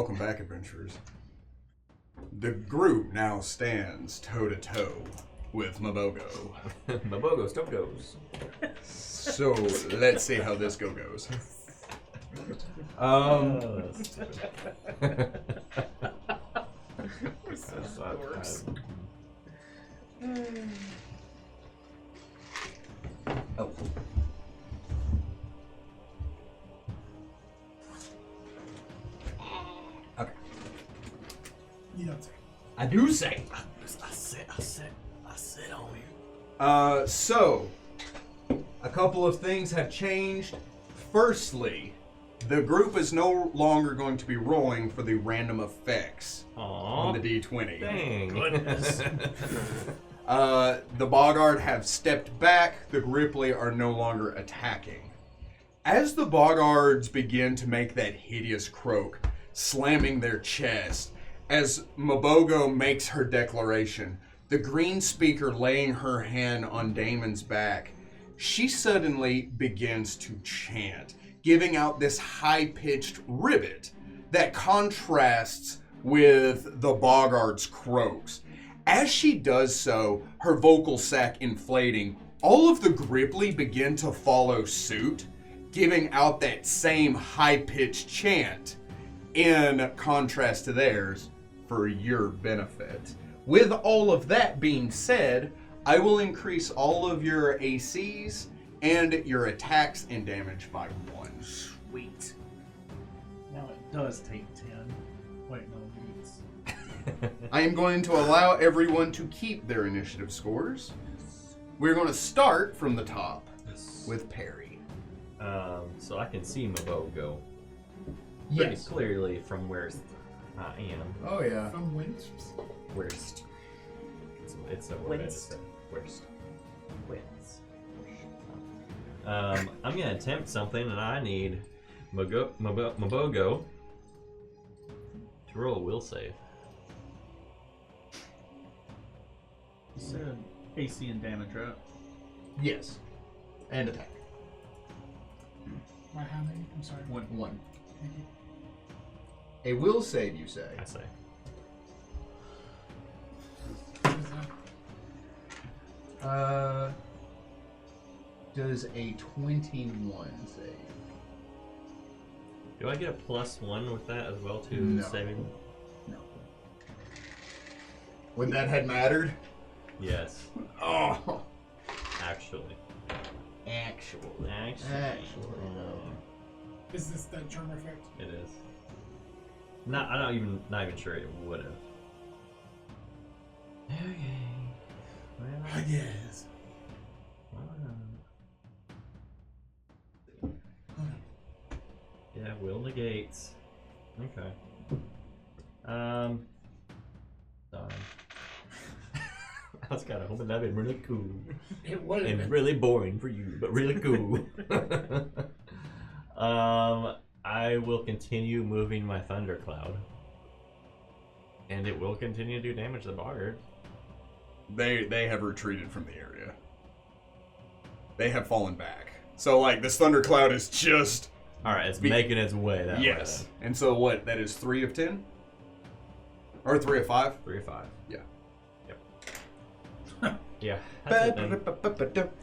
welcome back, adventurers. The group now stands toe-to-toe with Mabogo. Mabogo still goes. So, let's see how this goes. Oh. Okay. You don't say. I do say. I sit on you. So, a couple of things have changed. Firstly, the group is no longer going to be rolling for the random effects on the D20. Dang. Goodness. The Boggard have stepped back. The Grippli are no longer attacking. As the Boggards begin to make that hideous croak, slamming their chest, as Mabogo makes her declaration, the green speaker laying her hand on Damon's back, she suddenly begins to chant, giving out this high-pitched ribbit that contrasts with the Boggard's croaks. As she does so, her vocal sac inflating, all of the Grippli begin to follow suit, giving out that same high-pitched chant in contrast to theirs for your benefit. With all of that being said, I will increase all of your ACs and your attacks and damage by 1. Sweet. Now it does take 10. Wait, no, it's... I am going to allow everyone to keep their initiative scores. We're going to start from the top with Perry. So I can see Mabogo pretty clearly from where I am. Oh, yeah. From whence? Worst. It's a word. Worst. I'm gonna attempt something, and I need Mabogo to roll a will save. You said AC and damage, right? Yes. And attack. By how many? I'm sorry. 1. Thank you. A will save, you say? I say. What is that? Does a 21 save? Do I get a +1 with that as well too? No. Saving? No. Would that had mattered? Yes. Oh. Actually. Is this that charm effect? It is. Not even sure it would have. Okay. Well, I guess. Yeah, will negates. Okay. Darn. I was kind of hoping that'd been really cool. It would have And been. really boring for you, but really cool. I will continue moving my thundercloud. And it will continue to do damage to the Boggard. They have retreated from the area. They have fallen back. So, like, this thundercloud is just... Alright, it's making its way that way. Yes. And so what? That is 3 of 10? Or 3 of 5? 3 or 5. Yeah. Yep. Yeah. That's it, then.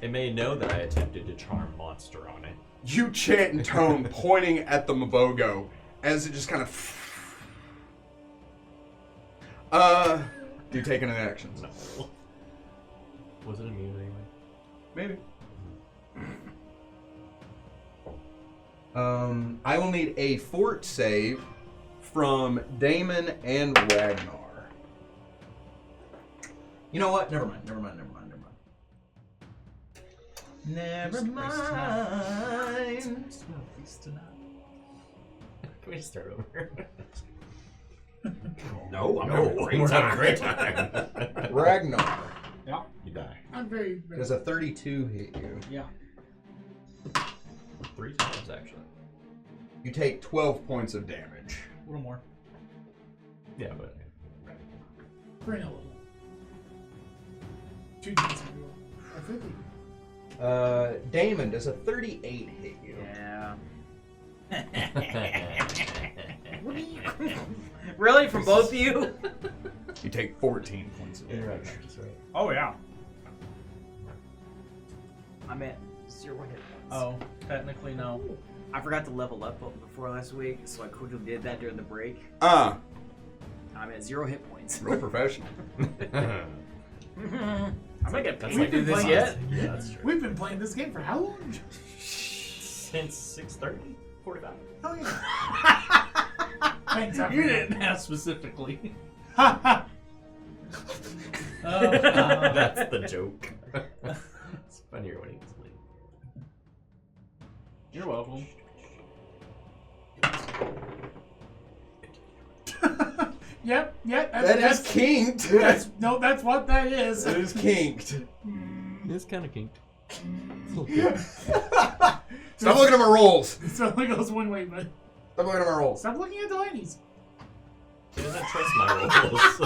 It may know that I attempted to charm monster on it. You chant in tone, pointing at the Mabogo, as it just kind of... do you take any actions? No. Was it immune anyway? Maybe. I will need a fort save from Damon and Ragnar. You know what? Never mind. Never mind. Can we just start over? No, I'm We're having a great time. Ragnar. Yeah. You die. I'm very... Does a 32 hit you? Yeah. 3 times, actually. You take 12 points of damage. A little more. Yeah, but... For an level. 2 times or 50. Damon, does a 38 hit you? Yeah. Really? From both of you? You take 14 points of damage. Oh yeah. I'm at 0 hit points. Oh, technically no. I forgot to level up before last week, so I quickly did that during the break. Ah, I'm at 0 hit points. real professional. I'm not getting paid to We've do been this playing yet. Yeah, that's true. We've been playing this game for how long? Since 6:30, 45. Oh yeah. Thanks, you didn't ask specifically. Oh, That's the joke. It's funnier when he's asleep. You're welcome. Yep. That is kinked. That's what that is. That is kinked. It's kind of kinked. Stop looking at my rolls. So it goes one way, but Stop looking at my rolls. stop looking at Delaney's. He doesn't trust my rolls.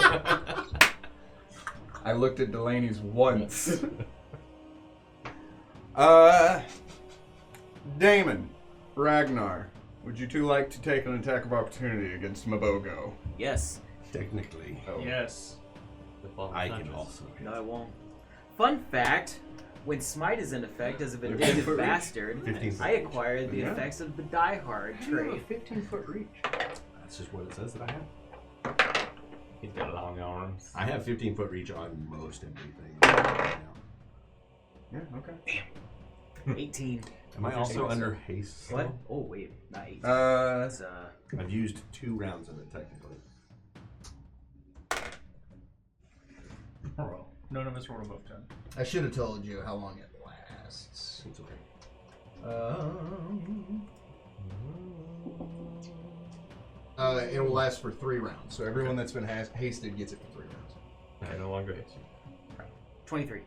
I looked at Delaney's once. Damon, Ragnar, would you two like to take an attack of opportunity against Mabogo? Yes. Technically, Yes. I can also. No, I won't. Fun fact: when Smite is in effect as a vindictive 15-foot reach. bastard, 15 foot I acquired the Yeah. effects of the Die Hard trait. 15-foot reach. That's just what it says that I have. He's got long arms. I have 15-foot reach on most everything. Right now. Yeah, okay. 18. Am I also under haste? What? still? Oh wait, not 18. That's That's I've used 2 rounds of it technically. Oh, none of us rolled above 10. I should have told you how long it lasts. It's okay. It will last for 3 rounds. So everyone that's been hasted gets it for 3 rounds. I no longer hate you. 23.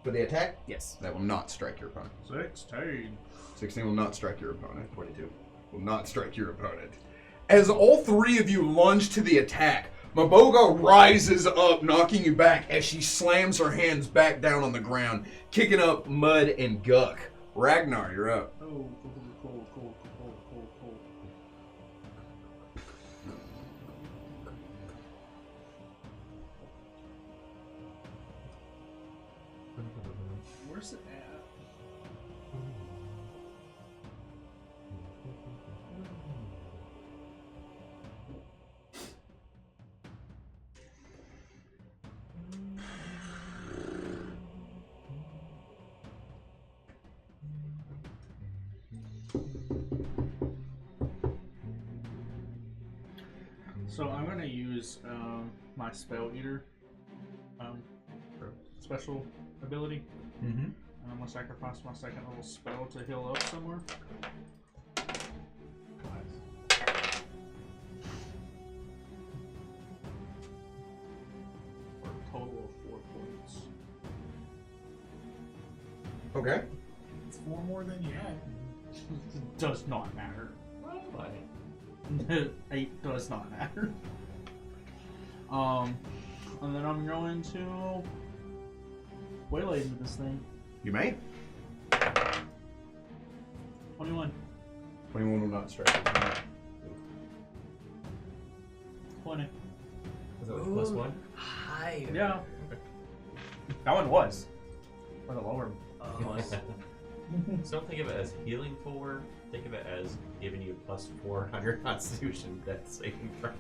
For the attack, Yes. that will not strike your opponent. 16. 16 will not strike your opponent. 22. Will not strike your opponent. As all three of you lunge to the attack, Maboga rises up, knocking you back as she slams her hands back down on the ground, kicking up mud and guck. Ragnar, you're up. Oh, cool. Where's it at? So I'm gonna use my spell eater special ability. Mm-hmm. I'm gonna sacrifice my second little spell to heal up somewhere. For a total of 4 points. Okay. It's 4 more than you had. Does not matter. Why? 8 does not matter. And then I'm going to waylay into this thing. You may. 21. 21 will not strike your opponent. 20. Is that with +1? Higher. Yeah. That one was. For the lower. So don't think of it as healing 4. Think of it as giving you +4 on your Constitution death saving throw.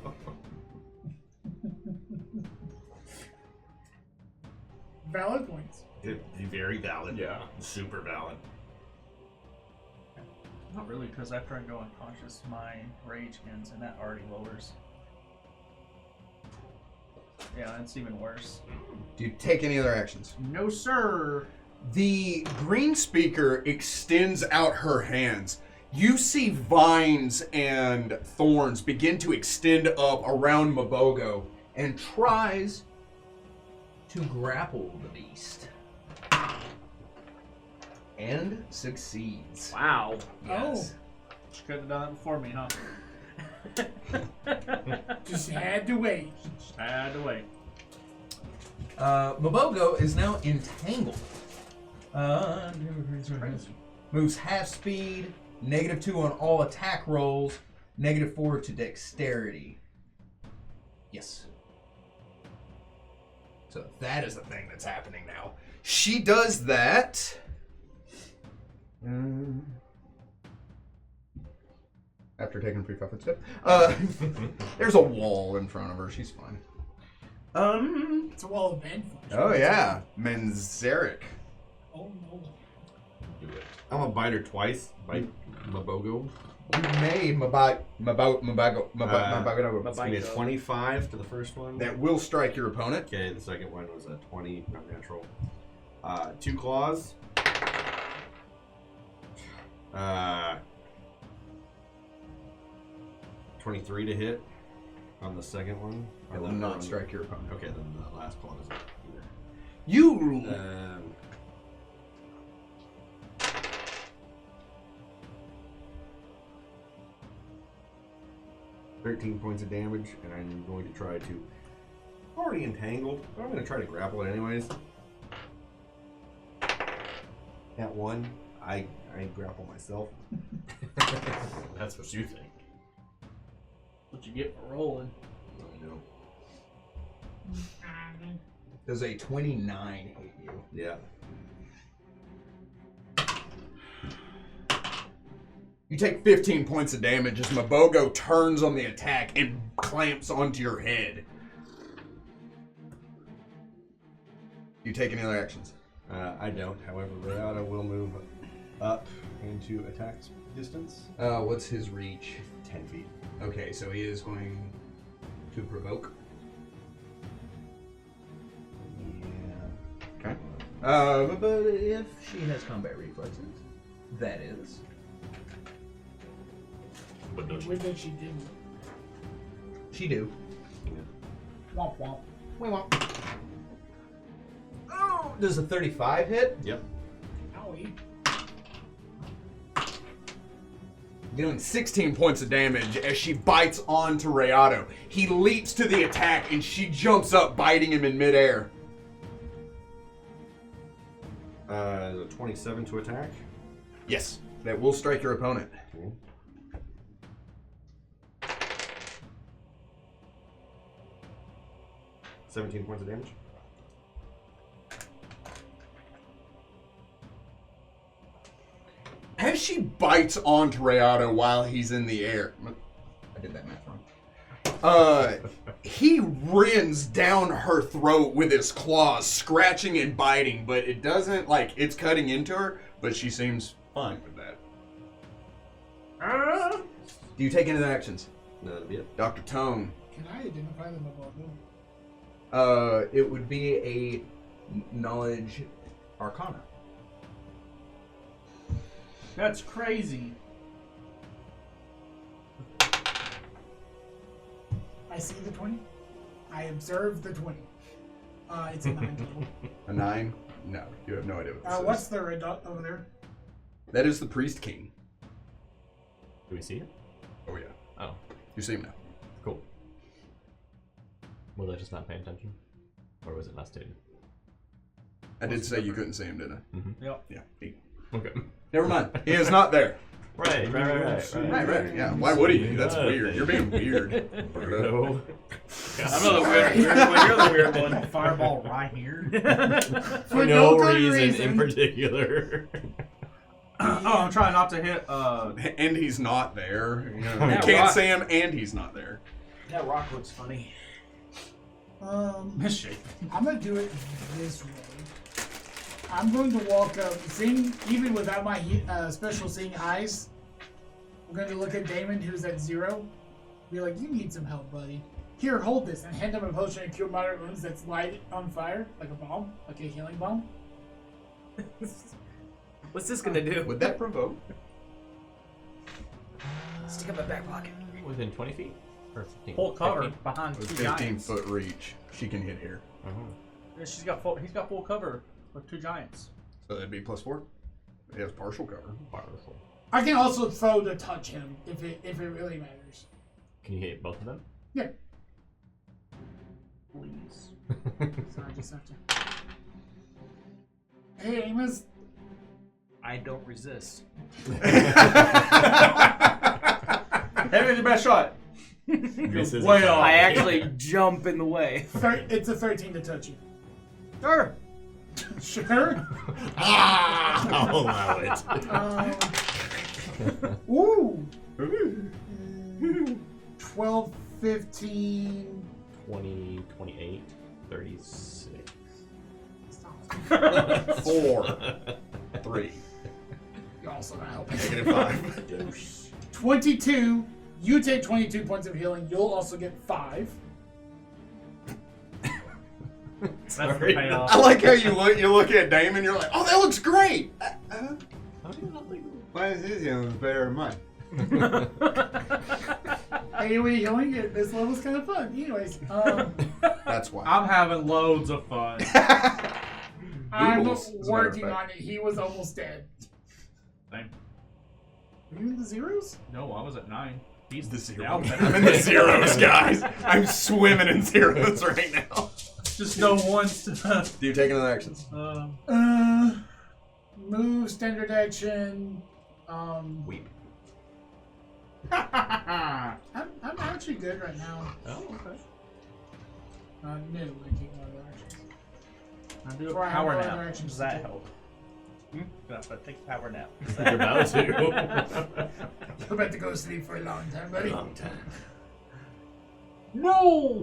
Valid points. Very valid. Yeah. Super valid. Not really, because after I go unconscious, my rage ends, and that already lowers. Yeah, that's even worse. Do you take any other actions? No, sir. The green speaker extends out her hands. You see vines and thorns begin to extend up around Mabogo and tries to grapple the beast. And succeeds. Wow. Yes. She could have done that before me, huh? Just had to wait. Just had to wait. Mabogo is now entangled. Moves half speed, -2 on all attack rolls, -4 to dexterity. Yes. So that is the thing that's happening now. She does that. After taking a free 5 foot step. There's a wall in front of her. She's fine. It's a wall of band flesh. Oh yeah, Menzeric. Oh no. Do it. I'm gonna bite her twice. Bite Mabogo. You may Mabago. It's gonna be a 25 to the first one. That will strike your opponent. Okay, the second one was a 20, not natural. 2 claws. 23 to hit on the second one. It will not strike your opponent. Okay, then the last claw doesn't either. You. 13 points of damage, and I'm going to try to. Already entangled, but I'm going to try to grapple it anyways. At 1, I grapple myself. That's what you think. What you get for rolling? I know. Does a 29 hit you? Yeah. You take 15 points of damage as Mabogo turns on the attack and clamps onto your head. You take any other actions? I don't. However, Rayada will move up into attack distance. What's his reach? 10 feet. Okay, so he is going to provoke. Yeah. Okay. But if she has combat reflexes, that is. But don't What did she do? She do. Womp womp. Womp. Oh, does a 35 hit? Yep. Owie. Dealing 16 points of damage as she bites onto Rayado. He leaps to the attack and she jumps up, biting him in midair. A 27 to attack. Yes, that will strike your opponent. Okay. 17 points of damage. As she bites onto Rayado while he's in the air, I did that math wrong. He rends down her throat with his claws, scratching and biting, but it doesn't, like, it's cutting into her, but she seems fine with that. Do you take any of the actions? No, that'll be it. Dr. Tone. Can I identify them above them? It would be a knowledge arcana. That's crazy. I see the 20. I observe the 20. It's a 9 total. A 9? No, you have no idea what this is. What's the red dot over there? That is the Priest King. Do we see it? Oh, yeah. Oh, You see him now. cool. Was I just not paying attention? Or was it not stated? I did say you couldn't see him, didn't I? Mm-hmm. Yep. Yeah. Okay. Never mind. He is not there. Right. Right. Yeah. Why would he be? That's weird. You're being weird. No. I'm not the weird one. You're the weird one. Fireball right here. For no no good reason in particular. Oh, I'm trying not to hit. And he's not there. You That can't rock- see him, and he's not there. That rock looks funny. Misshapen. I'm gonna do it this way. I'm going to walk up, even without my special seeing eyes. I'm going to look at Damon, who's at 0. Be like, "You need some help, buddy. Here, hold this," and hand him a potion and cure moderate wounds that's light on fire, like a bomb, like a healing bomb. What's this gonna do? Would that provoke? Stick in my back pocket. Within 20 feet? Or 15? Full cover 15? behind With two 15 giants. foot reach, she can hit here. Yeah, he's got full cover with 2 giants. So that'd be +4. He has partial cover. Powerful. I can also throw to touch him if it really matters. Can you hit both of them? Yeah. Please. So I just have to. Hey, Amos. I don't resist. Hey, your best shot. Misses Way a off. I actually jump in the way. It's a 13 to touch you. Sure. Sure. I'll allow it. Ooh. 12, 15. 20, 28, 36. 4, 3, You're also not helping. -5. 22. You take 22 points of healing. You'll also get 5. That's the payoff. I like how you look at Damon. You're like, oh, that looks great. How do you not think? Why is his healing better than mine? AoE healing at this level's kind of fun. Anyways, That's why. I'm having loads of fun. I'm Noodles, as a matter of working fact. on it. He was almost dead. Same. Are you in the zeros? No, I was at 9. He's The now zero. better. I'm in the zeros, guys. I'm swimming in zeros right now. Just no ones to. Do you take another actions? Move, standard action. Weep. I'm actually good right now. Oh, okay. No, I take no other actions. I do a Before I have power no nap. other actions Does to that take. help? If I take a power nap. You're about to. I'm about to go to sleep for a long time, buddy. Long time. No!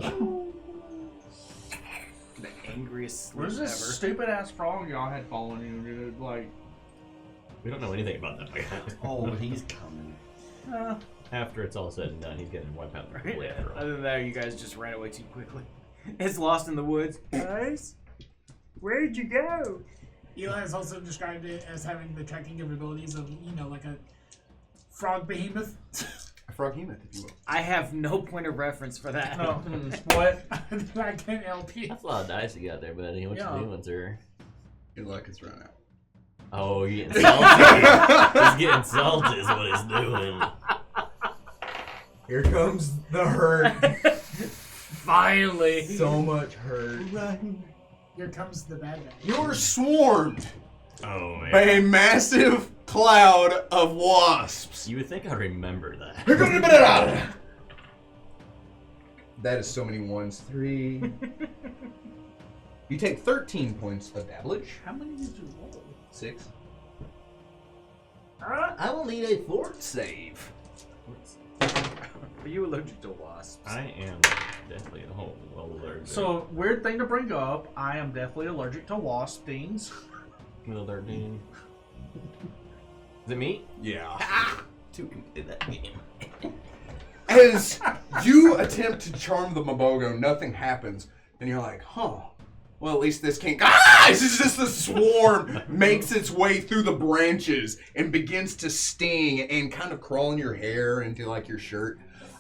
The angriest sleep Where's ever. this stupid ass frog y'all had following you, dude? Like, We don't know anything about that guy. Oh, but he's coming. After it's all said and done, he's getting wiped out completely after all. Other than that, you guys just ran away too quickly. It's lost in the woods. Guys, where'd you go? Eli has also described it as having the tracking capabilities of, like a frog behemoth. A froghemoth, if you will. I have no point of reference for that. no. What? I can't help you. That's a lot of dice you got there, buddy. What Yeah. you doing, sir? Your luck is run out. Oh, you're getting salty. He's getting salty is what he's doing. Here comes the hurt. Finally. So much hurt. Here comes the bad guy. You're swarmed Oh, man. by a massive cloud of wasps. You would think I'd remember that. That is so many ones. 3. You take 13 points of damage. How many did you roll? 6. I will need a fort save. Are you allergic to wasps? I am definitely well allergic. So, weird thing to bring up. I am definitely allergic to wasp stings. Middle 13. Is it me? Yeah. Two completed that game. As you attempt to charm the Mabogo, nothing happens. Then you're like, huh. Well, at least this can't. This is just the swarm makes its way through the branches and begins to sting and kind of crawl in your hair into like your shirt.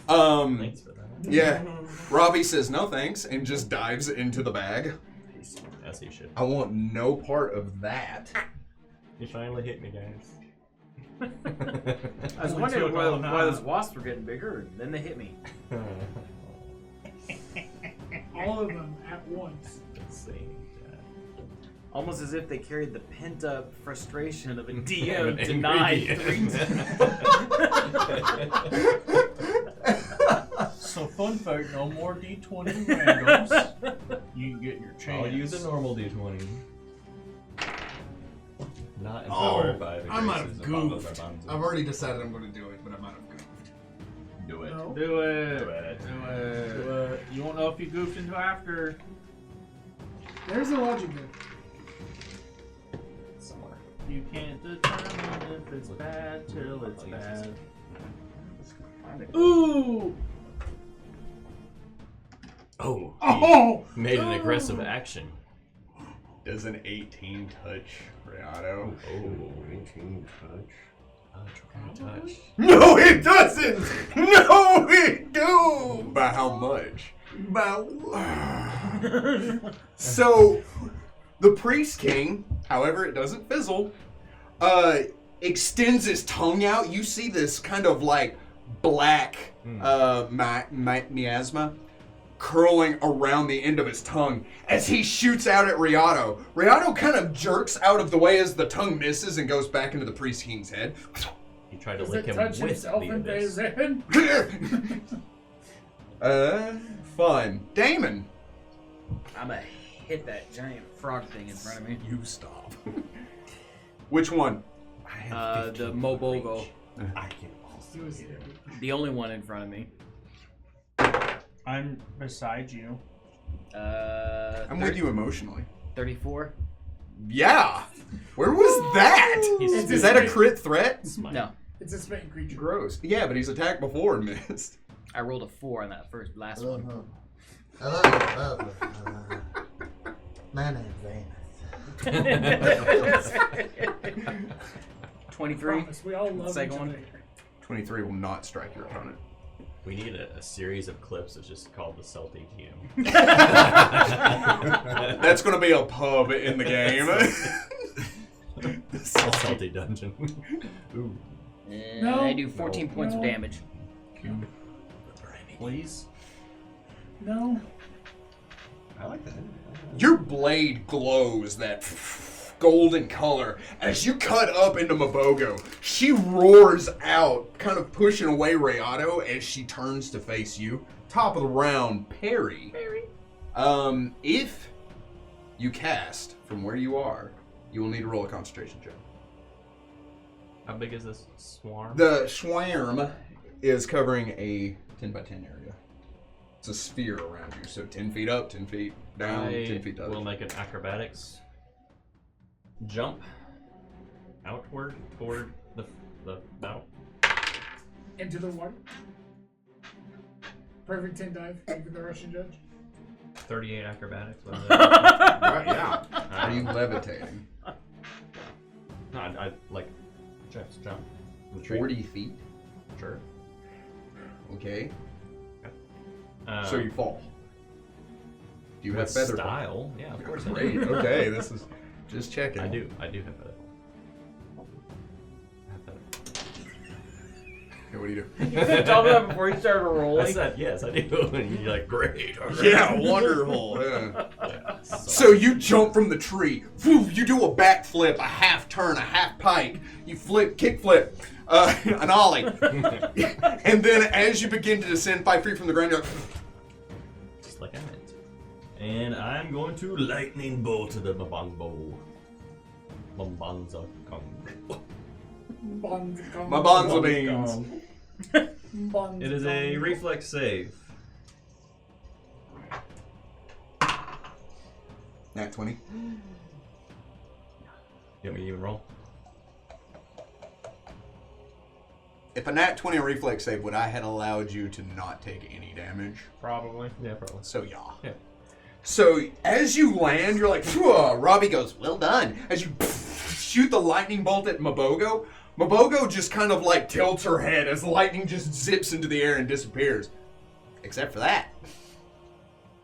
Thanks for that. Yeah. Robbie says no thanks and just dives into the bag. As he should. I want no part of that. You finally hit me, guys. I was Only wondering took why all night. those wasps were getting bigger, and then they hit me. All of them at once. Let's see. Almost as if they carried the pent-up frustration of a An DM angry denied DM. 3 times. So, fun fact: no more D20 randoms. You can get your chance. I'll use a normal d20. Not empowered by the I might have graces of Bamba goofed. Barbanza. I've already decided I'm going to do it, but I might have goofed. Do it. No. Do it. Do it. Do it. You won't know if you goofed until after. There's a logic there. Somewhere. You can't determine if it's bad till it's bad. Ooh! Oh. Oh! He made an aggressive action. Does an 18 touch Renato? Oh. 19 touch. Touch. No, it doesn't! No, it don't! By how much? So, the Priest King, however it doesn't fizzle, extends his tongue out. You see this kind of like black miasma curling around the end of his tongue as he shoots out at Riato. Riato kind of jerks out of the way as the tongue misses and goes back into the Priest King's head. He tried to Does lick it him touch with himself the into his abyss. head? Fine. Damon. I'm gonna hit that giant frog thing in front of me. You stop. Which one? The Mobogo. I can't. The only one in front of me. I'm beside you. I'm with you emotionally. 34? Yeah. Where was that? Is that a crit threat? No. It's a smitten creature. Gross. Yeah, but he's attacked before and missed. I rolled a 4 on that last one. Hello. My name's Amos. 23. Promise, we all love each Second other one. here. 23 will not strike your opponent. We need a series of clips that's just called the Salty GM. That's going to be a pub in the game. Salty Dungeon. Ooh. No. I do 14 points of No. damage. Please? No. I like that. Your blade glows that golden color as you cut up into Mabogo. She roars out, kind of pushing away Rayado as she turns to face you. Top of the round, Perry. If you cast from where you are, you will need to roll a concentration check. How big is this swarm? The swarm is covering a 10 by 10 area. It's a sphere around you, so 10 feet up, 10 feet down, 10 feet I down. will make an acrobatics jump outward toward the battle. Into the water. Perfect 10 dive. Even the Russian judge. 38 acrobatics. What is Right, yeah. Are you that? levitating? No, I like just jump. from the tree. 40 feet? Sure. Okay. Uh, So you fall. Do you with have feather? style? Yeah, of course. I Great. do. Okay, this is just checking. I do have feather. I have feather. Okay, what do you do? Tell me that before you started I rolling. said yes, I do. And you're like, great. all right. Yeah, wonderful. Yeah. Yeah, So you jump from the tree. Whew, you do a backflip, a half turn, a half pike. You flip, kick flip, an ollie. And then as you begin to descend 5 feet from the ground, you're like, just like I meant. And I'm going to lightning bolt to the Mabongo. Mambanza Kong. my bonza beans. It is a reflex save. Nat 20. You want me to even roll? If a nat 20 reflex save, would I had allowed you to not take any damage? Probably. Yeah, probably. So yeah. Yeah. So as you land, you're like, "Phew," Robbie goes, well done. As you shoot the lightning bolt at Mabogo, Mabogo just kind of like tilts her head as the lightning just zips into the air and disappears. Except for that.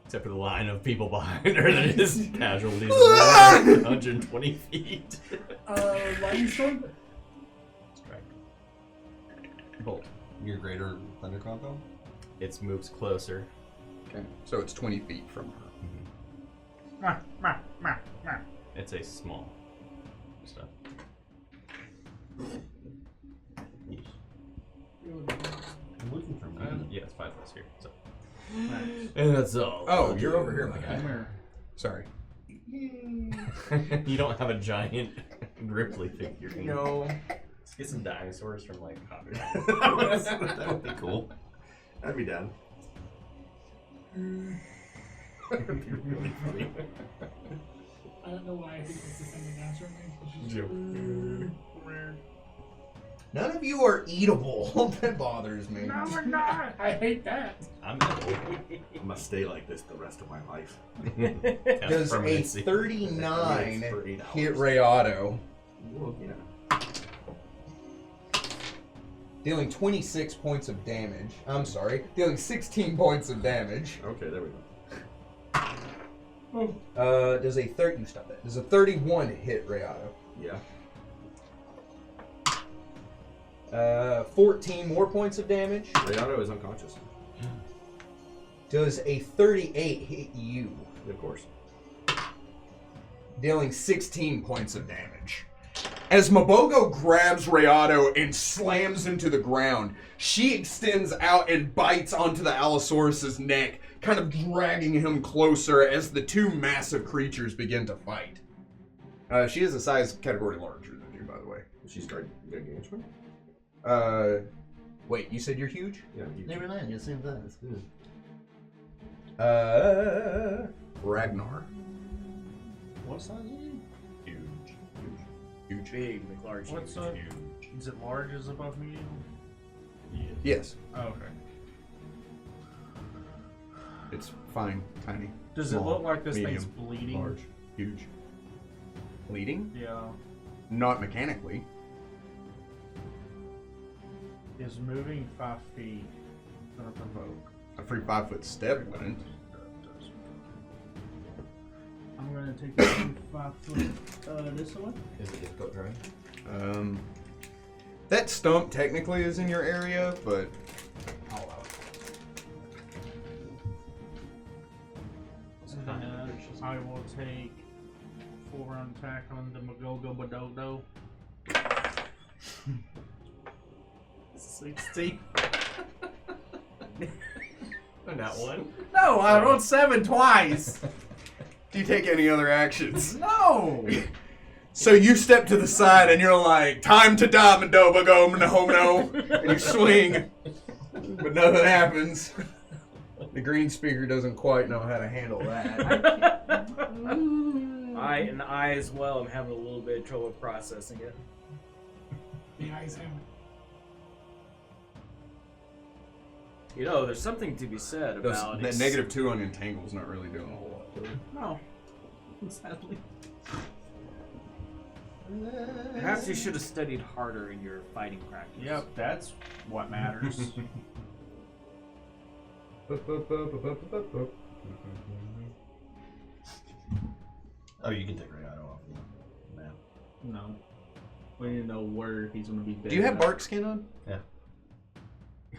Except for the line of people behind her that is casualties of 120 feet. Lightning storm? Strike. Bolt. Your greater thundercloud though? It moves closer. Okay. So it's 20 feet from her. It's a small stuff. Yeesh. I'm looking for me. Yeah, it's 5 plus here. So. And that's all. Oh, you're over here, my guy. Come here. Sorry. You don't have a giant Grippli figure. No. Let's get some dinosaurs from like Hobby. That would be cool. I'd be down. That'd be really funny. I don't know why I think this is something that's from Joke. None of you are eatable. That bothers me. No, we're not. I hate that. I'm edible. I must stay like this the rest of my life. Does a Permanency. 39 For $8. hit Rayado, Well, yeah. dealing 26 points of damage. I'm sorry, dealing 16 points of damage. Okay, there we go. Does a 30? You stop that. Does a 31 hit Rayado? Yeah. 14 more points of damage. Rayado is unconscious. Does a 38 hit you? Of course. Dealing 16 points of damage. As Mabogo grabs Rayado and slams him to the ground, she extends out and bites onto the Allosaurus's neck, kind of dragging him closer as the two massive creatures begin to fight. She is a size category larger than you, by the way. She's gargantuan? Wait, you said you're huge? Yeah, huge. Never mind, you're same thing. It's good. Ragnar. What size is he? Huge. Big, large. What's is it large as above medium? Yes. Oh, okay. It's fine, tiny. Does small, it look like this medium, thing's bleeding? large, huge. Bleeding? Yeah. Not mechanically. Is moving 5 feet gonna provoke? A free 5-foot step wouldn't. I'm gonna take a 5 foot this one. Is it difficult terrain? That stump technically is in your area, but I'll allow it. And I will take 4-round attack on the Magogo Badodo. 60. Not one. No, I rolled 7 twice. Do you take any other actions? No. So you step to the side and you're like, time to die, Madoba, go, no. And you swing, but nothing happens. The green speaker doesn't quite know how to handle that. I as well am having a little bit of trouble processing it. The eyes have You know, there's something to be said about That -2 on Entangle's not really doing a whole lot to it. No. Sadly. Perhaps you should have studied harder in your fighting practice. Yep, that's what matters. Oh, you can take Rayado off the map. No. We need to know where he's gonna be dead. Do you have bark skin on? Yeah.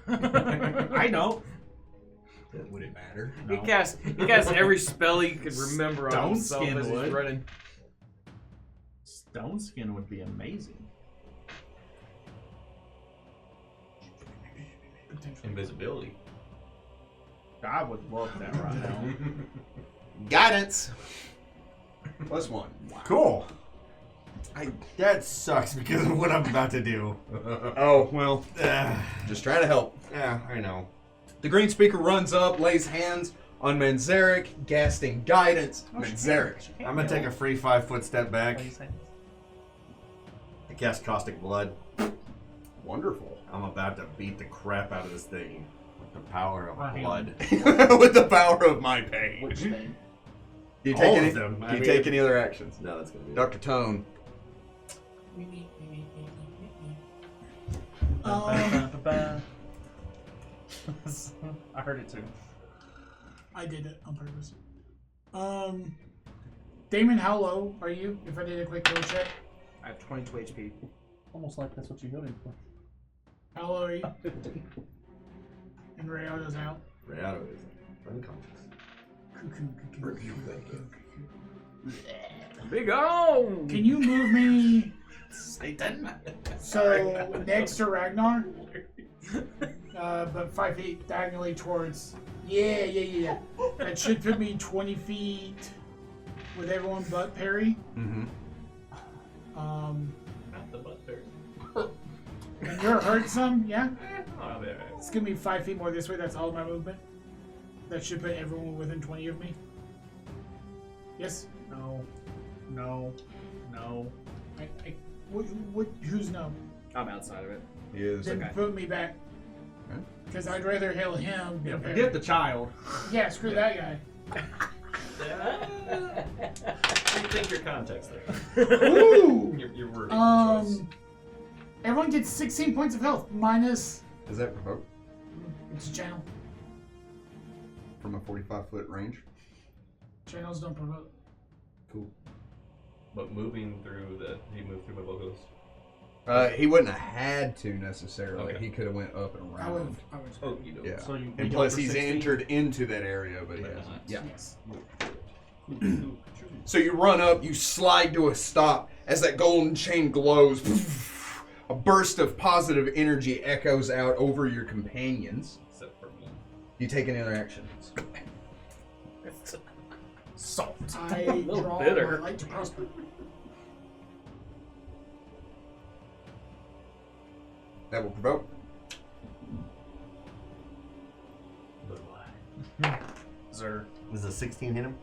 I know. Would it matter? He casts every spell he could remember on Stone himself skin as he's would. running. Stone skin would be amazing. Invisibility. I would love that right now. Guidance. +1. Cool. That sucks because of what I'm about to do. Oh, well, just trying to help. Yeah, I know. The green speaker runs up, lays hands on Manzarek, casting guidance. Manzarek. I'm gonna take a free 5-foot step back. I cast Caustic Blood. Wonderful. I'm about to beat the crap out of this thing with the power of Right. blood. With the power of my pain. Which thing? Do you All take of any? them. Do I you mean- take any other actions? No, that's gonna be Dr. Tone. I heard it too. I did it on purpose. Damon, how low are you? If I did a quick roll check, I have 22 HP. Almost like that's what you healed him for. how low are you? And Rayoto's out. Rayado is unconscious. Big on! Can you move me Satan. so next to Ragnar? But 5 feet diagonally towards. Yeah. That should put me 20 feet with everyone but Perry. Mm-hmm. Not the butt there. And you're hurt some, yeah? Oh, there. It's gonna be 5 feet more this way. That's all of my movement. That should put everyone within 20 of me. Yes. No. Who's no? I'm outside of it. He is. Then okay. put me back. Okay. Because I'd rather hail him than Perry. Forget the child. Yeah, screw that guy. Rethink your context there. Ooh! Your wording choice. Everyone gets 16 points of health minus. Is that provoked It's a channel. from a 45-foot range? Channels don't provoke. Cool. But moving through he moved through Mabogo's. He wouldn't have had to necessarily. Okay. he could have went up and I would. around. Oh, you do. Yeah. So you And go plus, for he's 16? entered into that area, but he But hasn't. not. Yeah. Yes. So you run up, you slide to a stop as that golden chain glows. A burst of positive energy echoes out over your companions. Except for me. You take any other action? Salt. I little draw bitter. my light to prosper. That will provoke. Zer. Does a 16 hit him?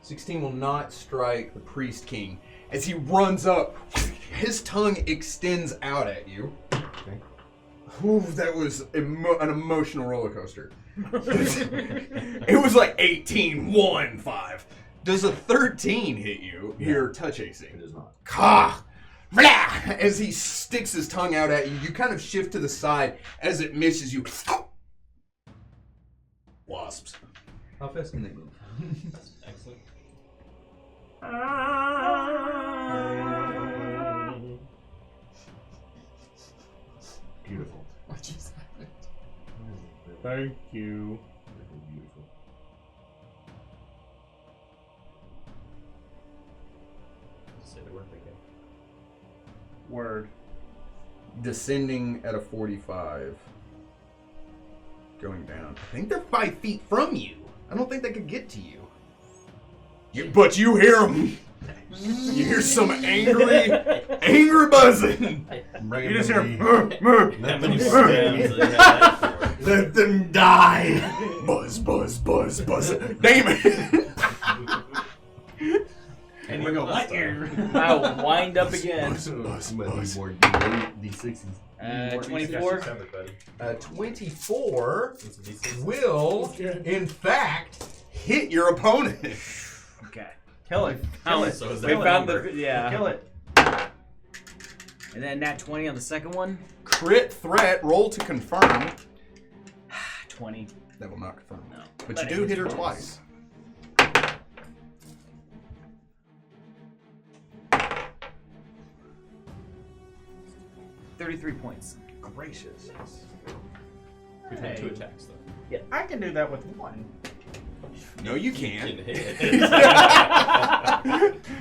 16 will not strike the Priest King. As he runs up, his tongue extends out at you. Okay. Ooh, that was an emotional roller coaster. It was like 18, 1, 5. Does a 13 hit you? Your touch AC. It does not. Kah! Blah! As he sticks his tongue out at you, you kind of shift to the side as it misses you. Wasps. How fast can they move? Excellent. Beautiful. What just happened? Thank you. Beautiful. Say the word again. Word. Descending at a 45. Going down. I think they're 5 feet from you. I don't think they could get to you. But you hear them. You hear some angry buzzing. You just hear, How many stems do they have that for? Let them die. Buzz, buzz, buzz, buzz. Damon. And you're gonna let your mouth wind up again. Buzz, More buzz. D60s. 24. 24 It's a D6. will, in fact, hit your opponent. Okay. Kill it. Kill it. So is We that found number? the yeah. Kill it. And then nat 20 on the second one. Crit threat. Roll to confirm. 20. That will not confirm. No. But But you do it hit her hits twice. $33 points. Gracious. We've had 2 attacks though. I can do that with one. No, you You can't. can hit.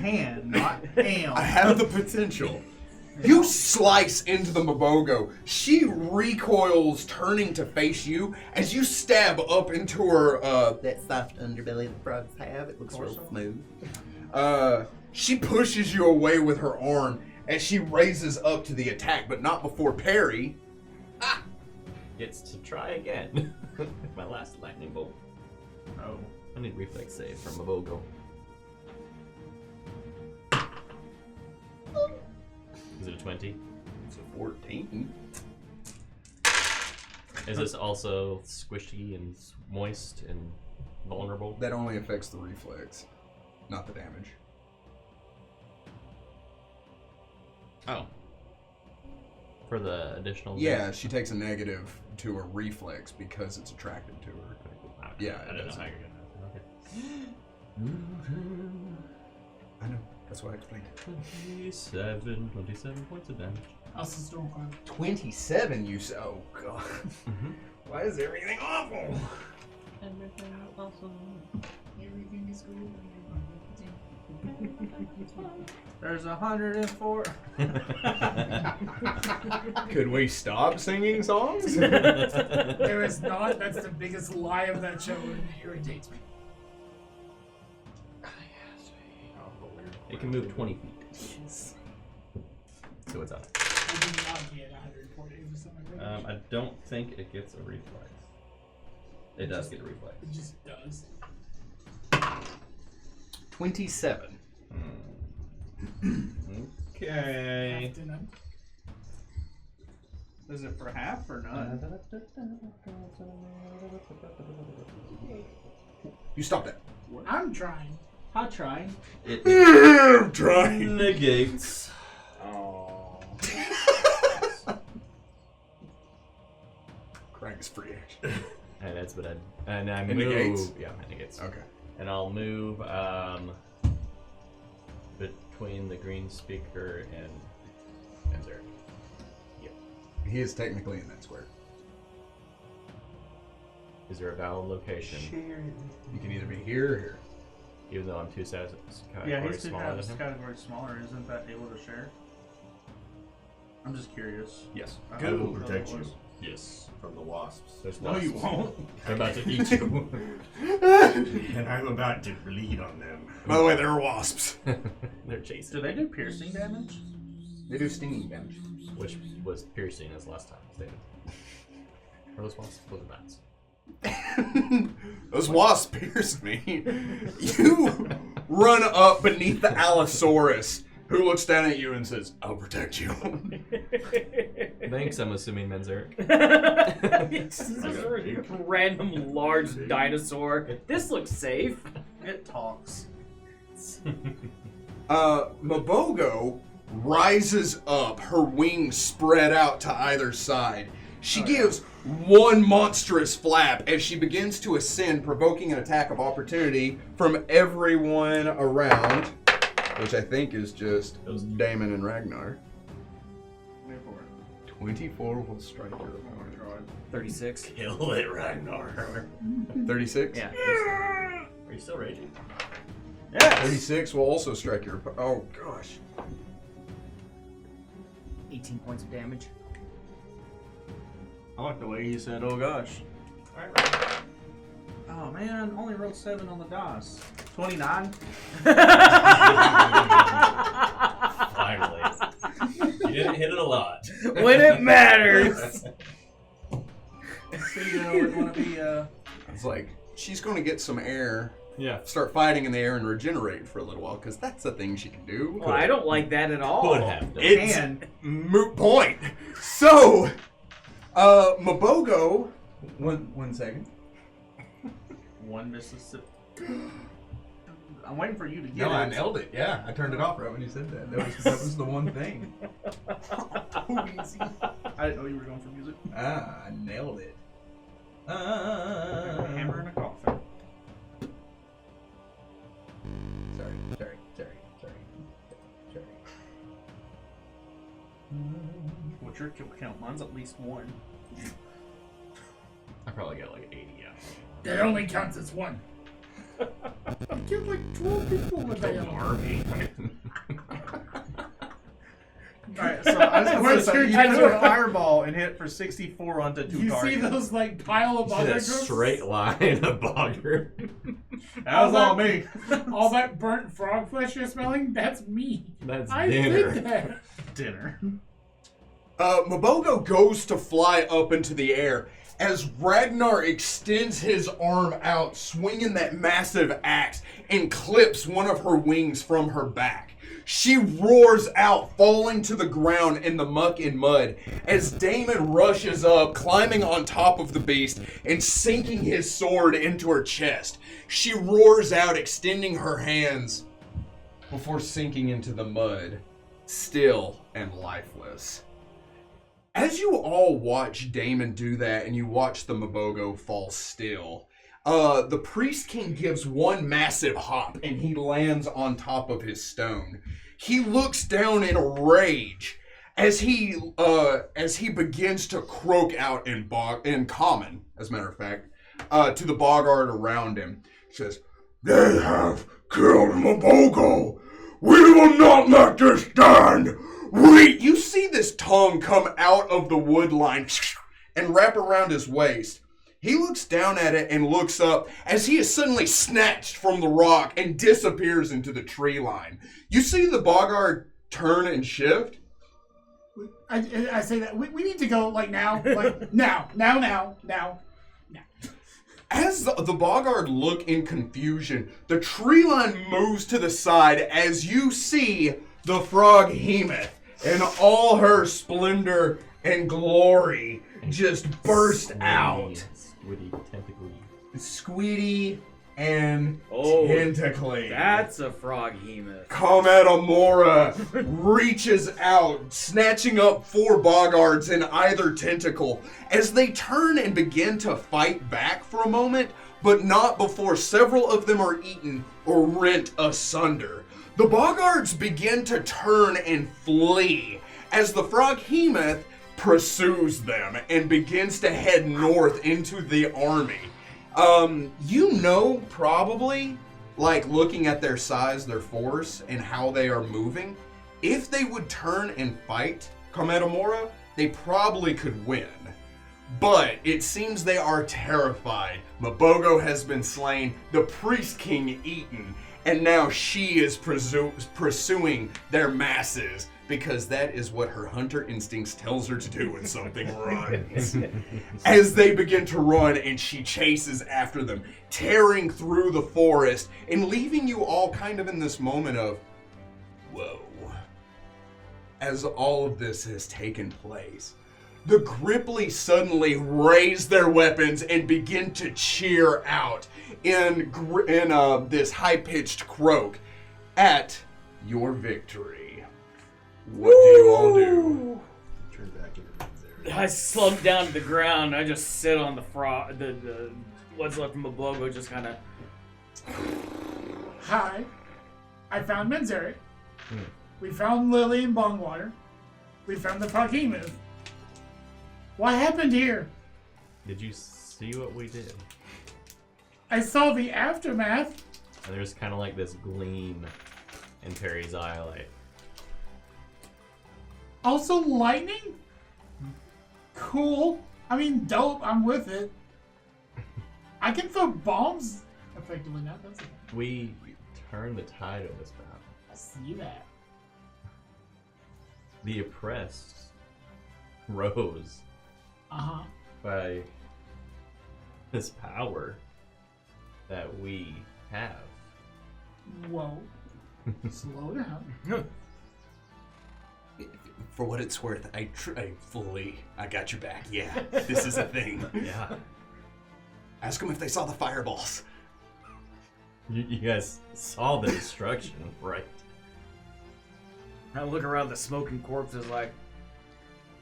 Can, not I am. have the potential. You slice into the Mabogo. She recoils, turning to face you as you stab up into her, that soft underbelly that frogs have. It looks real smooth. She pushes you away with her arm as she raises up to the attack, but not before Perry. Gets to try again. My last lightning bolt. Oh. I need reflex save from a Bogo. Is it a 20? It's a 14. Is this also squishy and moist and vulnerable? That only affects the reflex, not the damage. Oh. For the additional. Yeah, she takes a negative to her reflex because it's attracted to her. Yeah, I it don't does. know how you're gonna. Okay. I know. That's why I explained it. 27 points of damage. How's the storm cloud? 27, you say? Oh, God. Why is everything awful? Everything is good. There's 104. Could we stop singing songs? There is not. That's the biggest lie of that show, and it irritates me. It can move 20 feet. So it's up. I did not get 140 or something like that. I don't think it gets a reflex. It does get a reflex. It just does. 27. Okay. Have to know. Is it for half or none? You stop that. I'm trying. I'll try. It I'm trying. negates. Oh. Crank is free action. And that's what I. And I It move. negates? Yeah, it negates. Okay. And I'll move between the green speaker and Zerg. He is technically in that square. Is there a valid location? You can either be here or here. Even though I'm 2 sizes Yeah, categories he's 2 smaller than him. categories smaller. Isn't that able to share? I'm just curious. Yes. I I will hope protect that you was- Yes. from the wasps. There's No, you wasps. won't. They're about to eat you. And I'm about to bleed on them. By the way, there are wasps. They're chasing. Do they do piercing damage? They do stinging damage. Which was piercing as last time stated. Or those wasps? Those are bats. Those wasps pierced me. You run up beneath the Allosaurus, who looks down at you and says, "I'll protect you." Thanks, I'm assuming Menzer. It's just a random large dinosaur. This looks safe. It talks. Mabogo rises up, her wings spread out to either side. She gives one monstrous flap as she begins to ascend, provoking an attack of opportunity from everyone around, which I think is just Damon and Ragnar. 24 will strike your opponent. 36. Kill it, Ragnar. 36? Yeah. Are you still raging? Yes. 36 will also strike your opponent. Oh, gosh. 18 points of damage. I like the way he said, "Oh gosh." Alright, Oh man, only rolled 7 on the dice. 29. finally. You didn't hit it a lot. When it matters. See, would want to be It's like, she's going to get some air, Yeah. start fighting in the air, and regenerate for a little while, because that's a thing she can do. Well, I don't like that at all. Could have done. It's And- moot point. So, Mabogo, one second. one Mississippi. I'm waiting for you to get No, I it. nailed it. Yeah, I turned it off right when you said that. That was the one thing. I didn't know you were going for music. I nailed it. A hammer and a coffin. Sorry. What's your kill count? Mine's at least 1. I probably got like 80 out. That only counts as one. I've killed like 12 people with that army. Alright, so I was going to Where's say, your you threw a dino? fireball and hit for 64 onto 2 You targets. see those like pile of Just other a groups? straight line of Boggard. That was all me. All that burnt frog flesh you're smelling? That's me. That's I dinner. did that. Dinner. Mabogo goes to fly up into the air as Ragnar extends his arm out, swinging that massive axe, and clips one of her wings from her back. She roars out, falling to the ground in the muck and mud, as Damon rushes up, climbing on top of the beast and sinking his sword into her chest. She roars out, extending her hands before sinking into the mud, still and lifeless. As you all watch Damon do that and you watch the Mabogo fall still, the Priest King gives one massive hop and he lands on top of his stone. He looks down in a rage as he begins to croak out in common, as a matter of fact, to the Boggard around him. He says, "They have killed Mabogo. We will not let this stand. You see this tongue come out of the wood line and wrap around his waist. He looks down at it and looks up as he is suddenly snatched from the rock and disappears into the tree line. You see the Boggard turn and shift. I say that we need to go like now, like now. As the Boggard look in confusion, the tree line moves to the side as you see the frog Hemoth in all her splendor and glory just burst out. Squiddy, tentacly. Squeedy and Oh, tentacly. That's a frog hemoth. Kametamora reaches out, snatching up 4 Boggards in either tentacle as they turn and begin to fight back for a moment, but not before several of them are eaten or rent asunder. The Boggards begin to turn and flee as the frog Hemoth pursues them and begins to head north into the army. You know probably like looking at their size, their force, and how they are moving, if they would turn and fight Kometamora, they probably could win. But it seems they are terrified. Mabogo has been slain, the Priest King eaten, and now she is pursuing their masses because that is what her hunter instincts tells her to do when something runs. As they begin to run and she chases after them, tearing through the forest and leaving you all kind of in this moment of, whoa. As all of this has taken place, the Grippli suddenly raise their weapons and begin to cheer out in this high-pitched croak at your victory. What do you all do? Turn back into there. I slump down to the ground. I just sit on the what's left from Mabogo, just kind of. Hi. I found Menzeric. We found Lily and Bongwater. We found the Fakimu. What happened here? Did you see what we did? I saw the aftermath. And there's kind of like this gleam in Perry's eye, like, Also lightning? Cool. I mean, dope. I'm with it. I can throw bombs effectively now. That's okay. we turned the tide of this battle. I see that. The oppressed rose Uh-huh. by this power that we have. Whoa. Slow down. For what it's worth, I got your back. Yeah, this is a thing. Yeah. Ask them if they saw the fireballs. You guys saw the destruction, right? I look around the smoking corpses like,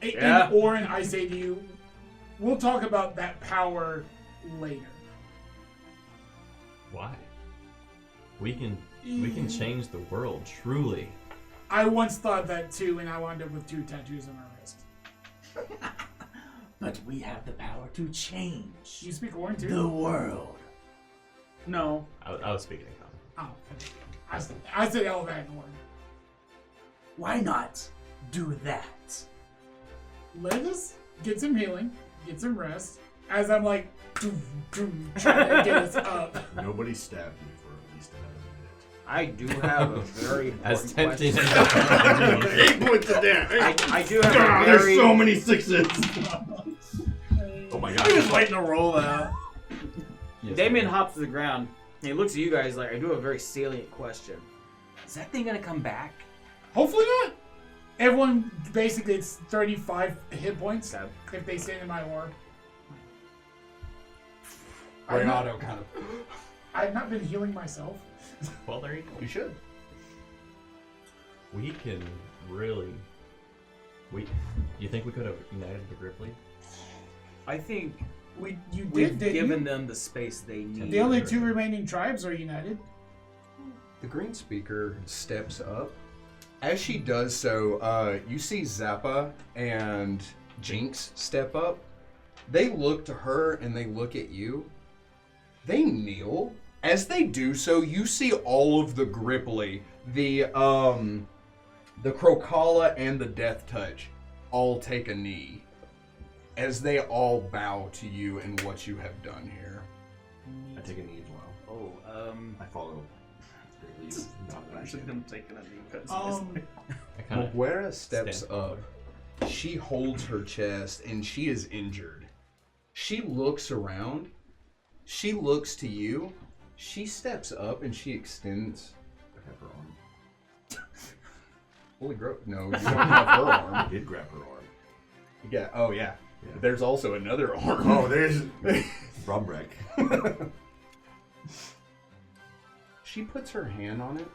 And Orin, I say to you, we'll talk about that power later. Why? We can change the world, truly. I once thought that too, and I wound up with 2 tattoos on my wrist. But we have the power to change You speak Orin too? the world. no. I was speaking in common. Oh, okay. I said all that in Orin. Why not do that? Let us get some healing, get some rest, as I'm like, trying to get us up. Nobody stabbed me for at least another I do have a very As important tempting question. as 8 points of damage. I do have a very... There's so many 6s. Oh my god. I'm just waiting to roll out. Yes, Damien ma'am. hops to the ground, and he looks at you guys like, I do have a very salient question. Is that thing gonna come back? Hopefully not. Everyone basically it's 35 hit points Okay. if they stand in my aura. Renato kind of. I've not been healing myself. Well, there you go. You should. We can really. You think we could have united the Grippli? I think You we've did, didn't given you? them the space they need. The only 2 remaining tribes are united. The green speaker steps up. As she does so, you see Zappa and Jinx step up. They look to her and they look at you. They kneel. As they do so, you see all of the Grippli, the Crocala and the Death Touch all take a knee. As they all bow to you and what you have done here. I take a knee as well. Oh, I follow. Not that I should. him taking a knee. I kind of Moguera steps stand up. She holds her chest and she is injured. She looks around. She looks to you. She steps up and she extends. I have her arm. Holy gross. No, you don't have her I arm. did grab her arm. Yeah, oh yeah. Yeah. There's also another arm. Oh, there's Brumbrek. She puts her hand on it.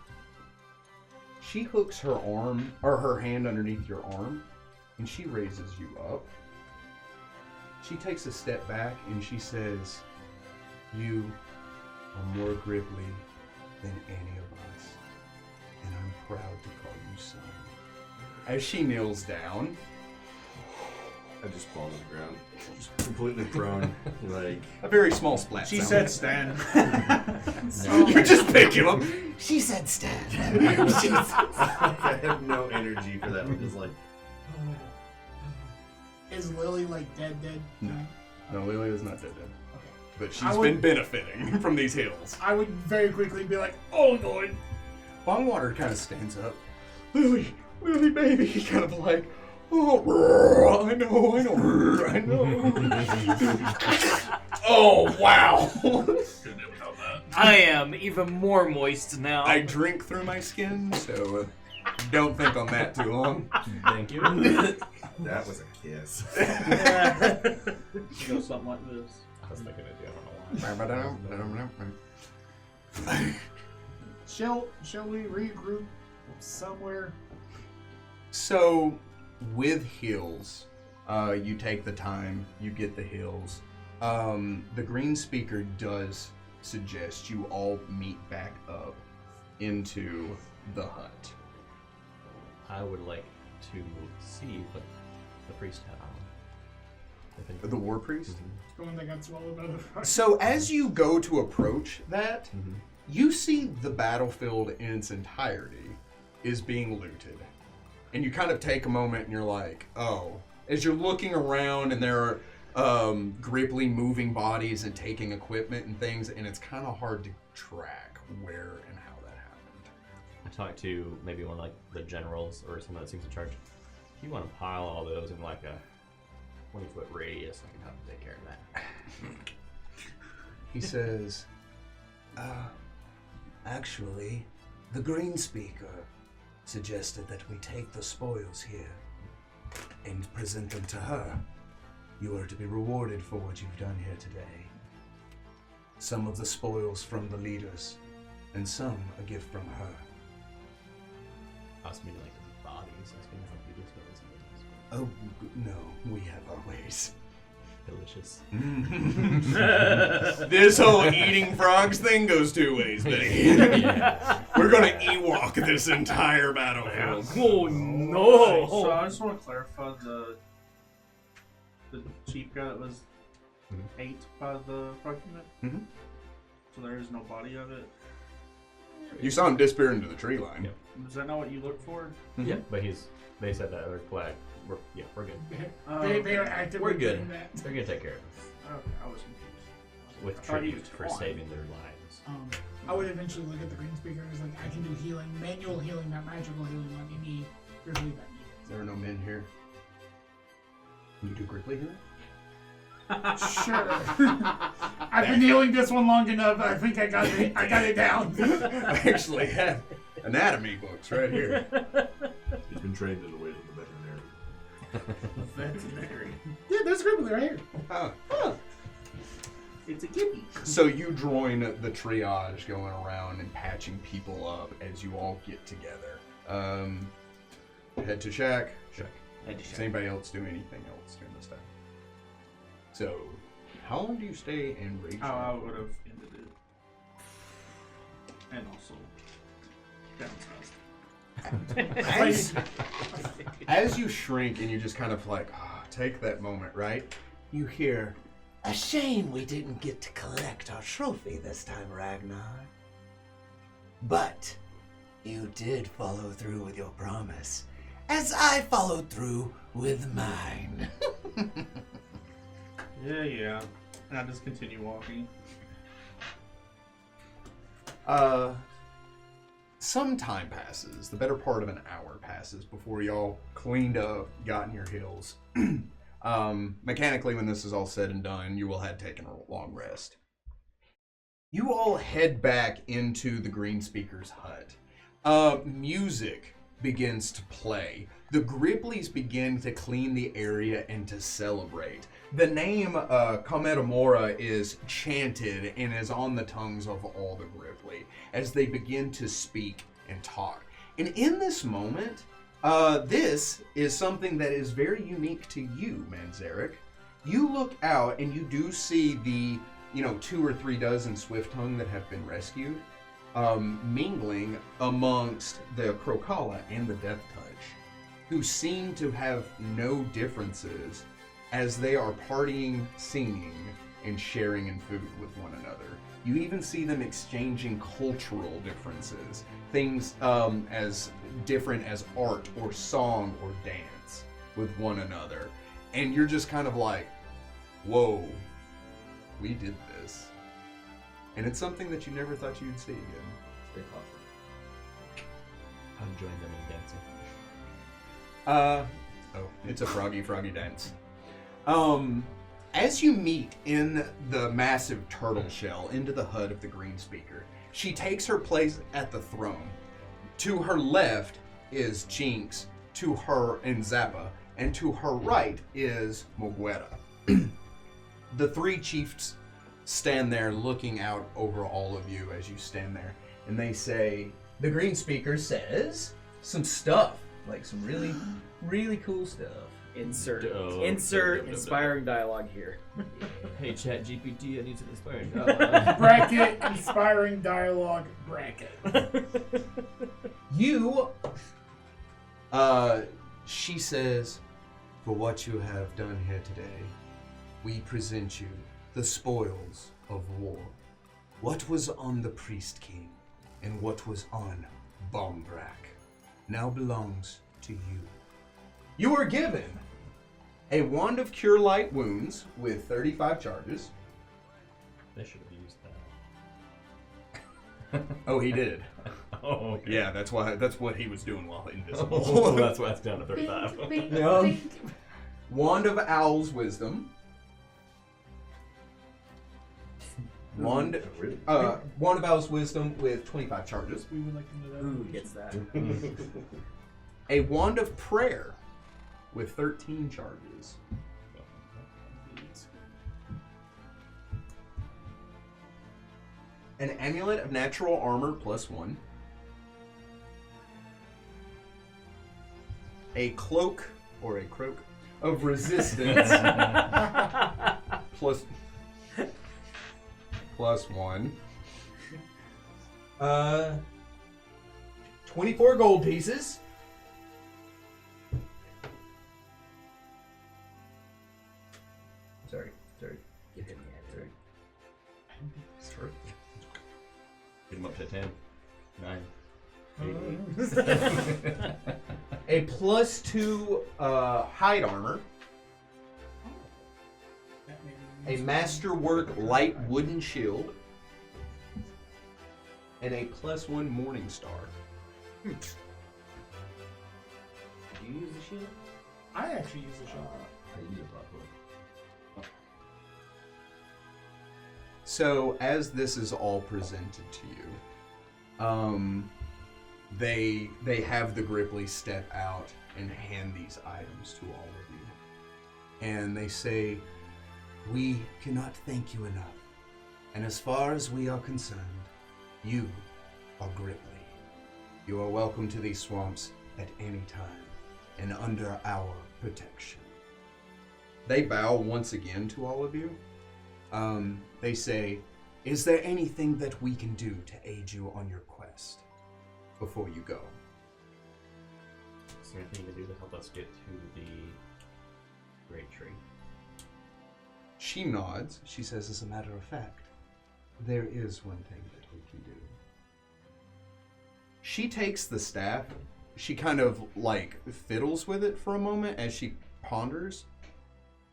She hooks her arm, or her hand underneath your arm, and she raises you up. She takes a step back and she says, "You are more Grippli than any of us, and I'm proud to call you son." As she kneels down, I just fall to the ground. Just completely prone. Like, A very small splat. She sound. said stand. You just pick him up. She said stand. I have no energy for that. I'm just like, Is Lily like dead? No. No, Lily is not dead. But I she's would- been benefiting from these hills. I would very quickly be like, oh Lord. Bongwater kind of stands up. Lily, baby. He kind of like, oh, I know. Oh, wow. I am even more moist now. I drink through my skin, so don't think on that too long. Thank you. that was a kiss. Go something like this. I was thinking it, I don't know why. Shall we regroup somewhere? So, with hills, you take the time, you get the hills. The green speaker does suggest you all meet back up into the hut. I would like to see what the priest had on. If anything. The war priest? The one that got swallowed by the frog. So, as you go to approach that, Mhm. you see the battlefield in its entirety is being looted. And you kind of take a moment and you're like, oh. As you're looking around and there are Grippli moving bodies and taking equipment and things, and it's kind of hard to track where and how that happened. I talked to maybe one of like the generals or someone that seems in charge. If you want to pile all those in like a 20-foot radius, I can help take care of that. He says, Actually, the Green Speaker suggested that we take the spoils here and present them to her. You are to be rewarded for what you've done here today. Some of the spoils from the leaders, and some a gift from her. I was meaning like the bodies. I was going to help you dispose of Oh, no, we have our ways. those. Delicious. this whole eating frogs thing goes two ways, buddy. Yeah. We're gonna Ewok this entire battlefield. Oh no! So I just want to clarify the chief guy that was ate by the frog unit. Mhm. So there is no body of it. You saw him disappear into the tree line. Yep. Is that not what you look for? Yeah, but they said that other flag. We're good. They are actively We're good. doing that. They're gonna take care of us Okay, I was confused. with I thought he tribute was for gone. saving their lives. I would eventually look at the green speaker and was like, I can do healing, manual healing, not magical healing on any Grippli that needs. There are no men here. Can you do Grippli here? Sure. I've been healing this one long enough. I think I got it down. I actually have anatomy books right here. He's been trained in the ways of the veterinarian. Veterinary. Yeah, there's Grippli right here. It's a kitty. So you join the triage going around and patching people up as you all get together. Head to shack. Does anybody else do anything else during this time? So, how long do you stay in Rage? Oh, I would have ended it. And also downsized. As you shrink and you just kind of like take that moment, right? You hear, a shame we didn't get to collect our trophy this time, Ragnar. But you did follow through with your promise, as I followed through with mine. Yeah. And I just continue walking. Some time passes. The better part of an hour passes before y'all cleaned up, got in your heels. Mechanically, when this is all said and done, you will have taken a long rest. You all head back into the Green Speaker's hut. Music begins to play. The Gripplis begin to clean the area and to celebrate. The name Kametamora is chanted and is on the tongues of all the Grippli as they begin to speak and talk. And in this moment, this is something that is very unique to you, Manzarek. You look out and you do see the 2 or 3 dozen Swift Tongue that have been rescued, mingling amongst the Krokala and the Death Touch, who seem to have no differences as they are partying, singing, and sharing in food with one another. You even see them exchanging cultural differences, things as different as art or song or dance with one another. And you're just kind of like, whoa, we did this. And it's something that you never thought you'd see again. It's very positive. I'm joining them in dancing. It's a froggy dance. As you meet in the massive turtle shell into the hut of the Green Speaker, she takes her place at the throne. To her left is Jinx, to her and Zappa, and to her right is Moguera. The three chiefs stand there looking out over all of you as you stand there, and they say, the Green Speaker says some stuff, like some really, really cool stuff. Insert Duh. inspiring dialogue here. Hey, Chat GPT, I need some inspiring. Bracket, inspiring dialogue, bracket. She says, for what you have done here today, we present you the spoils of war. What was on the Priest King and what was on Bombrak now belongs to you. You were given a wand of Cure Light Wounds with 35 charges. They should have used that. Oh, he did. Oh, okay. Yeah, that's what he was doing while invisible. Oh, that's why it's down to 35. Wand of Owl's Wisdom. Wand of Owl's Wisdom with 25 charges. We would like to know that. Who gets that? A Wand of Prayer with 13 charges. An Amulet of Natural Armor +1. A Cloak or a Croak of Resistance +1. 24 gold pieces. Sorry. Get him Sorry. Get him up to 10. 9. A +2 hide armor. A Masterwork light wooden shield. And a +1 Morning Star. Did you use the shield? I actually use the shield. I use it properly. So as this is all presented to you, they have the Grippli step out and hand these items to all of you. And they say, we cannot thank you enough. And as far as we are concerned, you are Grippli. You are welcome to these swamps at any time and under our protection. They bow once again to all of you. They say, is there anything that we can do to aid you on your quest before you go? Is there anything you can do to help us get to the Great Tree? She nods. She says, as a matter of fact, there is one thing that we can do. She takes the staff. She kind of like fiddles with it for a moment as she ponders.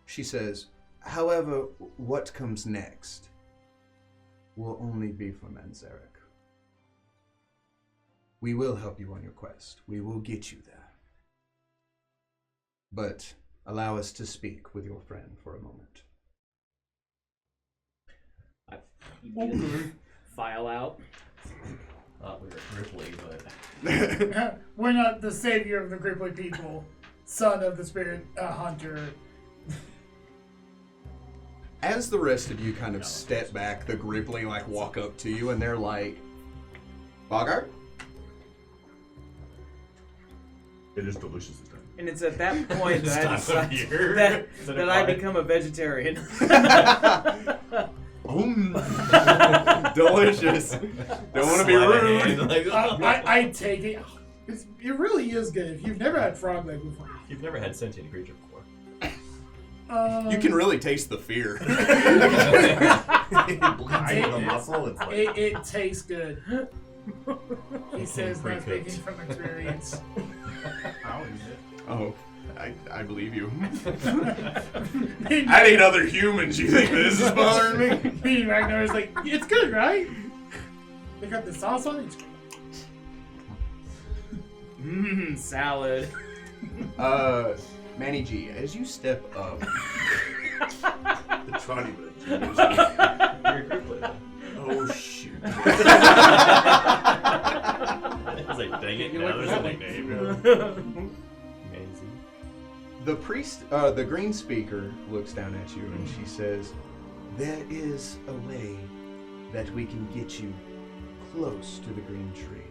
She says, however, what comes next will only be for Manzarek. We will help you on your quest. We will get you there. But allow us to speak with your friend for a moment. File out. Thought we were Grippli, but We're not the savior of the Grippli people, son of the spirit hunter. As the rest of you kind of step back, the Grippli like walk up to you and they're like, Boggard? It is delicious this time. And it's at that point that I This time of decide year. that I become a vegetarian. Delicious. Don't want to be rude. I take it. It really is good. If you've never had frog leg before, You've never had sentient creature before. You can really taste the fear. It bleeds into the muscle. It's like, It tastes good. He says Pretty that speaking cooked. from experience. I'll eat it. Oh, I believe you. I need other humans. You think this is bothering me? Me and Ragnar's like, it's good, right? They got the sauce on it. It's good. Mmm, salad. Manny G, as you step up, the trotty bit. You're a Grippli, then. Oh shoot. I was like, dang it, now there's a nickname. Amazing. the priest, the green speaker, looks down at you and she says, There is a way that we can get you close to the green tree.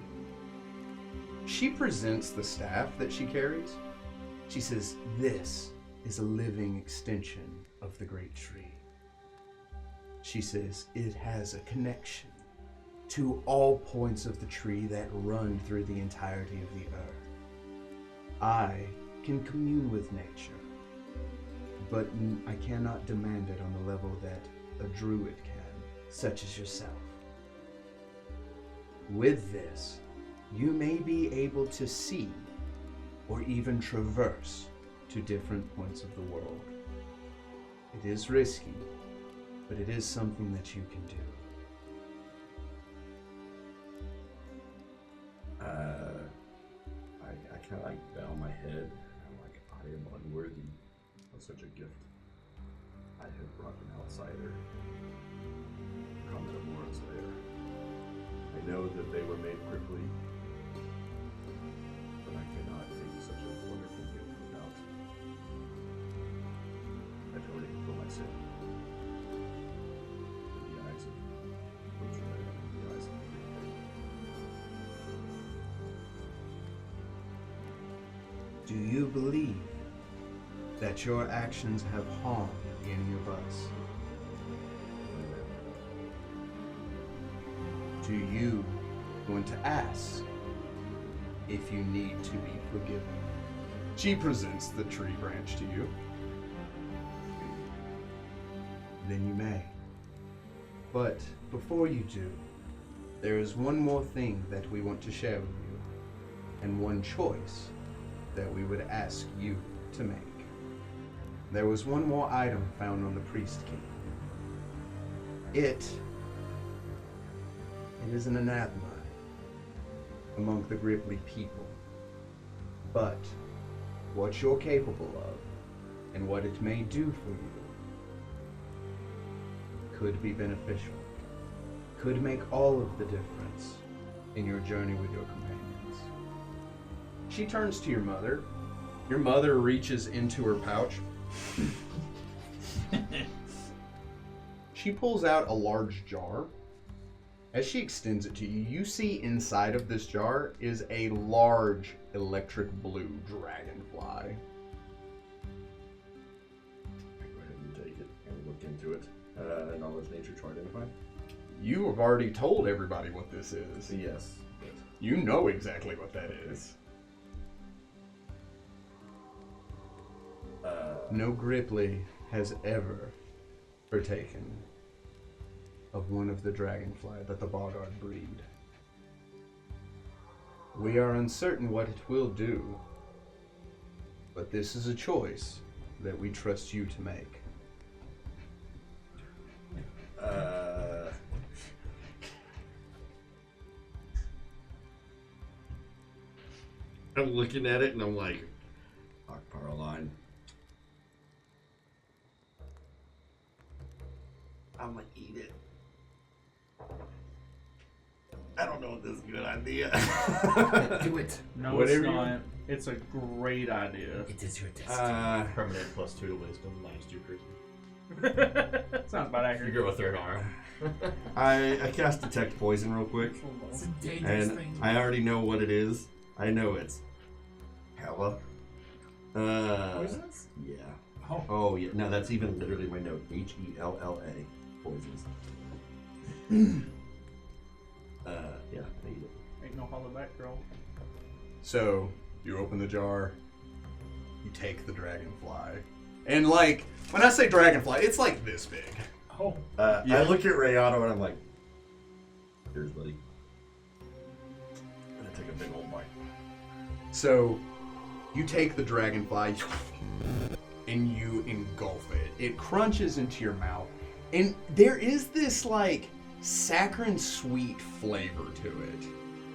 she presents the staff that she carries. She says, This is a living extension of the great tree. She says, It has a connection to all points of the tree that run through the entirety of the earth. I can commune with nature, but I cannot demand it on the level that a druid can, such as yourself. With this, you may be able to see or even traverse to different points of the world. It is risky, but it is something that you can do. I kind of like bow my head. I'm like, I am unworthy of such a gift. I have brought an outsider. Come to Mora's lair. I know that they were made quickly, but I cannot take such a wonderful gift without atoning for my sin. In the eyes of Butcher and in the eyes of Grippli. Do you believe that your actions have harmed any of us? Do you want to ask if you need to be forgiven? She presents the tree branch to you. Then you may. But before you do, there is one more thing that we want to share with you, and one choice that we would ask you to make. There was one more item found on the priest king. It is an anathema among the Grippli people. But what you're capable of and what it may do for you could be beneficial, could make all of the difference in your journey with your companions. She turns to your mother. Your mother reaches into her pouch. She pulls out a large jar. As she extends it to you, you see inside of this jar is a large electric blue dragonfly. I go ahead and take it and look into it. Knowledge, nature, to identify. You have already told everybody what this is. Yes. You know exactly what that is. No Grippli has ever partaken of one of the dragonfly that the Boggard breed. We are uncertain what it will do, but this is a choice that we trust you to make. I'm looking at it and I'm like, Akparaline. I'm gonna eat it. I don't know if this is a good idea. Do it. No, Whatever it's you- not. It's a great idea. It is your destiny. Permanent +2 to wisdom, -2 charisma. Sounds about You accurate. grow a third arm. I cast detect poison real quick, It's a dangerous and thing. I already know what it is. I know it's hella. Poisonous? Yeah. Oh. Oh yeah. No, that's even literally my note. HELLA. Poisonous. Yeah. I eat it. Ain't no holler back, girl. So, you open the jar, you take the dragonfly, and like When I say dragonfly, it's like this big. Oh, Yeah. I look at Rayado and I'm like, here's buddy. And I take a big old bite. So, you take the dragonfly and you engulf it. It crunches into your mouth, and there is this like saccharine sweet flavor to it,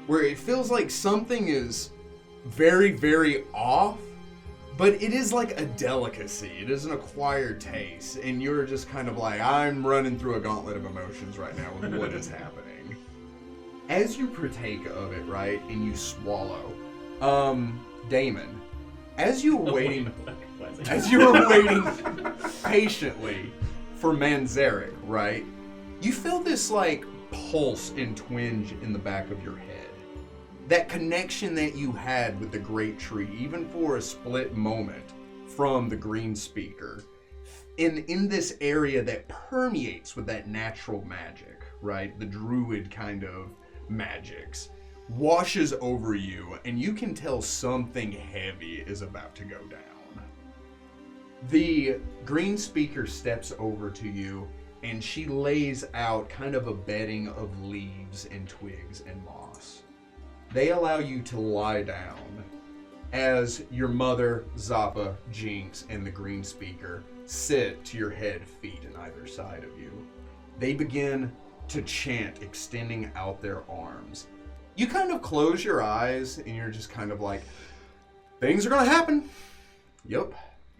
where it feels like something is very, very off, but it is like a delicacy. It is an acquired taste, and you're just kind of like, I'm running through a gauntlet of emotions right now with what is happening. As you partake of it, right, and you swallow, Damon, as you were waiting, patiently for Manzarek, right, you feel this like pulse and twinge in the back of your head. That connection that you had with the great tree, even for a split moment, from the green speaker, in this area that permeates with that natural magic, right, the druid kind of magics, washes over you, and you can tell something heavy is about to go down. The green speaker steps over to you, and she lays out kind of a bedding of leaves and twigs and moss. They allow you to lie down as your mother, Zappa, Jinx, and the green speaker sit to your head, feet on either side of you. They begin to chant, extending out their arms. You kind of close your eyes, and you're just kind of like, things are gonna happen. Yup,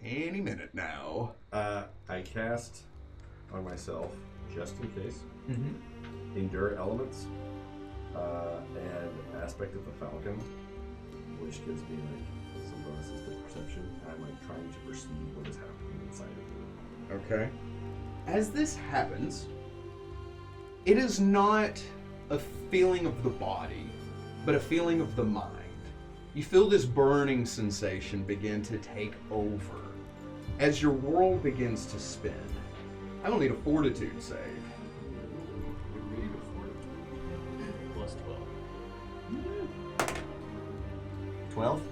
any minute now. I cast on myself, just in case, Endure Elements, and Aspect of the Falcon, which gives me like some bonuses to perception. I'm like trying to perceive what is happening inside of me. Okay. As this happens, it is not a feeling of the body, but a feeling of the mind. You feel this burning sensation begin to take over as your world begins to spin. I will need a fortitude save. Plus 12. 12?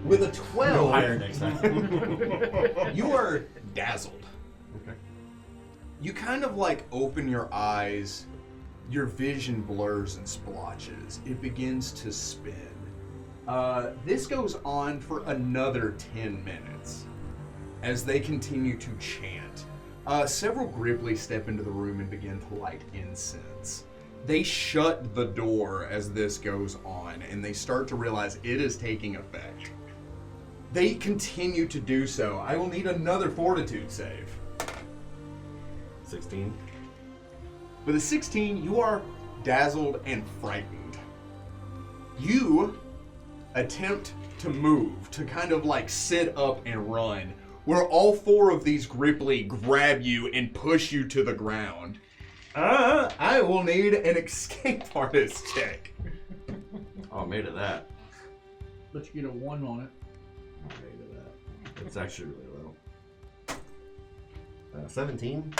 With a Go 12, higher next time. you are dazzled. Okay. You kind of like open your eyes, your vision blurs and splotches. It begins to spin. This goes on for another 10 minutes as they continue to chant. Several Grippli step into the room and begin to light incense. They shut the door as this goes on, and they start to realize it is taking effect. They continue to do so. I will need another fortitude save. 16. With a 16, you are dazzled and frightened. You attempt to move, to kind of like sit up and run, where all four of these Grippli grab you and push you to the ground. I will need an escape artist check. Oh, I made it that. But you get a 1 on it. I made it that. It's actually really low. 17.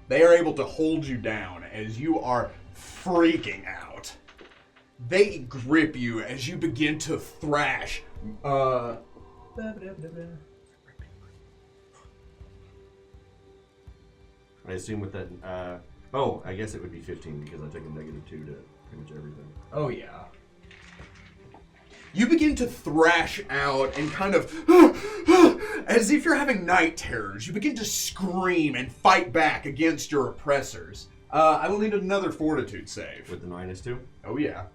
They are able to hold you down as you are freaking out. They grip you as you begin to thrash. I assume with that. I guess it would be 15 because I took a -2 to pretty much everything. Oh, yeah. You begin to thrash out and kind of, as if you're having night terrors. You begin to scream and fight back against your oppressors. I will need another fortitude save. With the -2? Oh, yeah.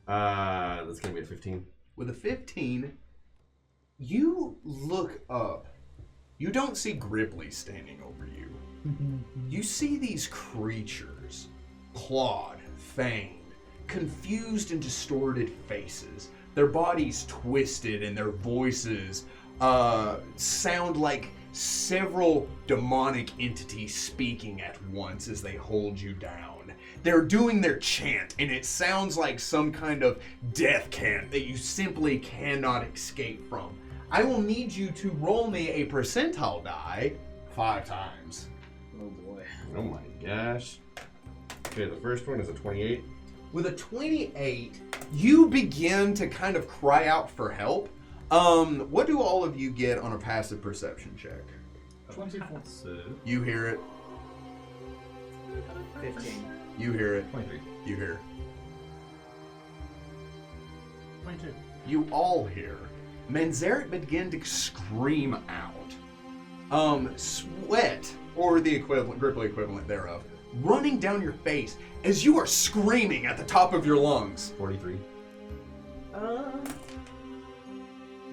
That's going to be a 15. With a 15, you look up. You don't see Grippli standing over you. You see these creatures, clawed, fanged, confused and distorted faces. Their bodies twisted and their voices sound like several demonic entities speaking at once as they hold you down. They're doing their chant, and it sounds like some kind of death chant that you simply cannot escape from. I will need you to roll me a percentile die 5 times. Oh boy. Oh my gosh. Okay, the first one is a 28. With a 28, you begin to kind of cry out for help. What do all of you get on a passive perception check? 24. So, You hear it. 15. You hear it. 23. You hear it. 22. You all hear Manzaret begin to scream out. Sweat, or the equivalent, Grippli equivalent thereof, running down your face as you are screaming at the top of your lungs. 43.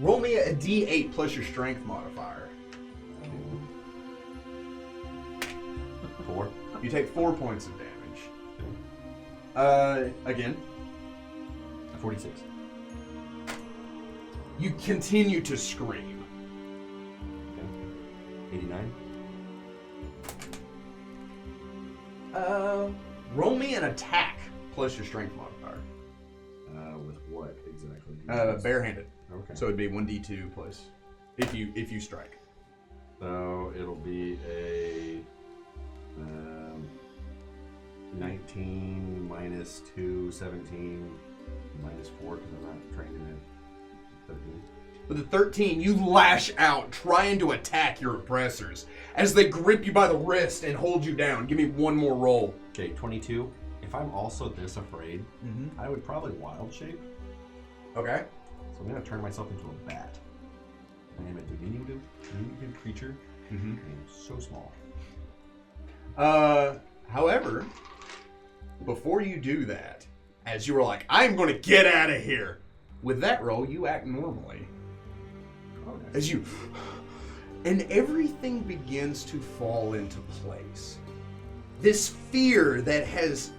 Roll me a D8 plus your strength modifier. 4. You take 4 points of damage. Again, 46. you continue to scream. 89. Roll me an attack plus your strength modifier. With what exactly? Barehanded. Okay. So it'd be 1d2 plus if you strike. So it'll be a 19 minus 2, 17 minus 4 because I'm not trained in it. 13. With a 13, you lash out, trying to attack your oppressors as they grip you by the wrist and hold you down. Give me one more roll. Okay, 22. If I'm also this afraid, I would probably wild shape. Okay. So I'm gonna turn myself into a bat. I am a diminutive creature. I am so small. However, before you do that, as you were like, I'm going to get out of here, with that roll, you act normally. Oh, nice. As you... And everything begins to fall into place. This fear that has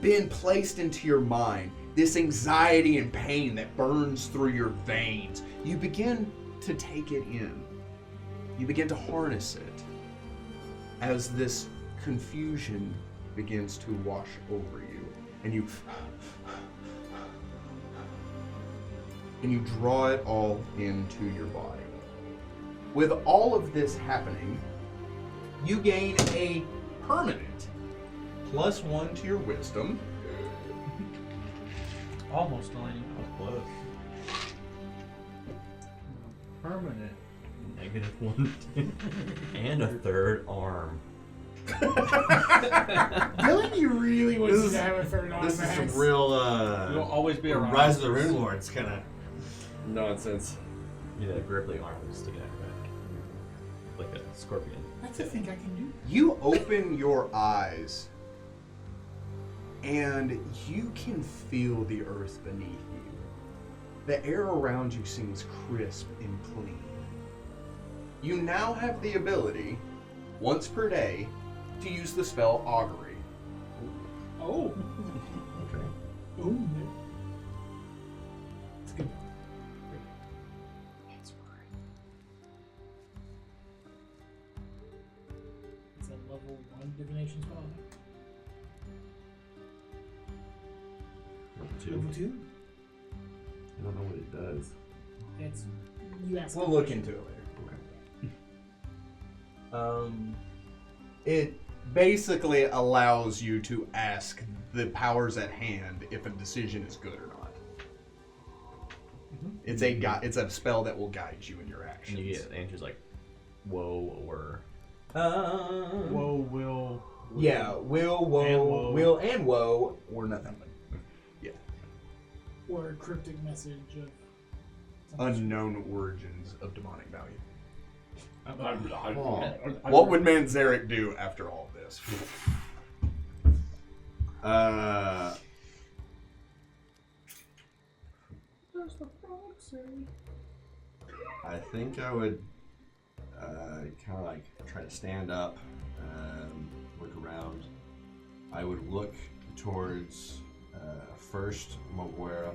been placed into your mind, this anxiety and pain that burns through your veins, you begin to take it in. You begin to harness it as this confusion begins to wash over you. And you draw it all into your body. With all of this happening, you gain a permanent +1 to your wisdom. Almost 90. Close. Permanent. -1. And a third arm. Dylan, you really wants to have a third arm. This is some Max. real You'll always be around. Rise of the Rune Lords kind of nonsense. Yeah, that Grippli arm is sticking out your back. Like a scorpion. That's a thing I can do. You open your eyes and you can feel the earth beneath you. The air around you seems crisp and clean. You now have the ability, once per day, to use the spell Augury. Oh. Okay. Ooh. It's good. It's a level 1 divination spell. Level 2. Level 2? I don't know what it does. It's you ask. We'll look into it later. It basically allows you to ask the powers at hand if a decision is good or not. It's a spell that will guide you in your And actions. you get answers like, whoa, or. Whoa, will. Yeah, will and woe, or nothing. Yeah. Or a cryptic message of Unknown origins of demonic value. Oh. What would Manzaret do after all this? I think I would kind of like try to stand up, look around. I would look towards first Moguera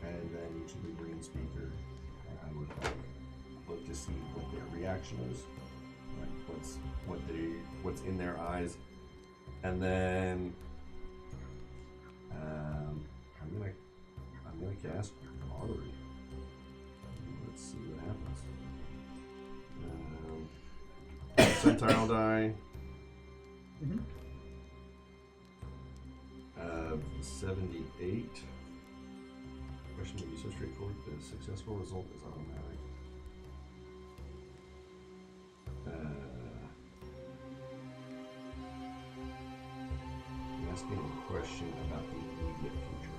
and then to the green speaker. And I would like look to see what their reaction is, like what's in their eyes, and then I'm gonna cast Augury. Let's see what happens. Percentile die. 78. Question may be so straightforward that a successful result is automatic. I'm asking a question about the immediate future.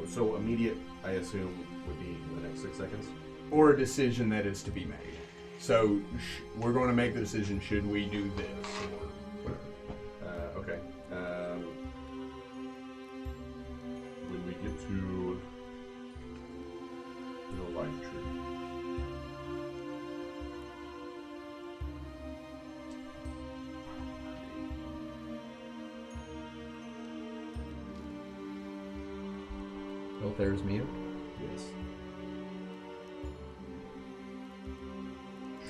So immediate, I assume, would be the next 6 seconds? Or a decision that is to be made. So we're going to make the decision, should we do this or whatever. Okay. When we get to the life tree. Well, there's Mia. Yes.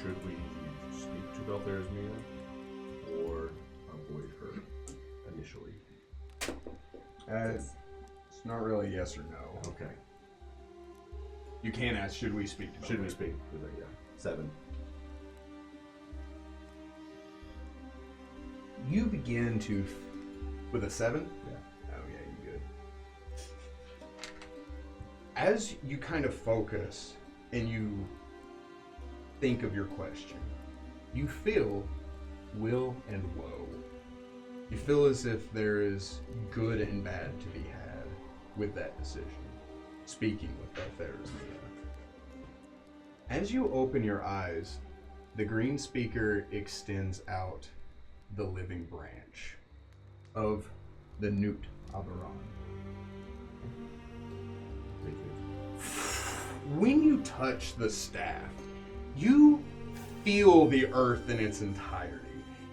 Should we speak to Beltherismia or avoid her initially? It's not really yes or no. Okay. You can ask, should we speak to Should we Belther? speak? Yeah. 7. You begin to, with a 7? Yeah. Oh yeah, you good. As you kind of focus and you think of your question, you feel will and woe. You feel as if there is good and bad to be had with that decision, speaking with Beltherismia. As you open your eyes, the green speaker extends out the living branch of the Newt Aberon. When you touch the staff, you feel the earth in its entirety.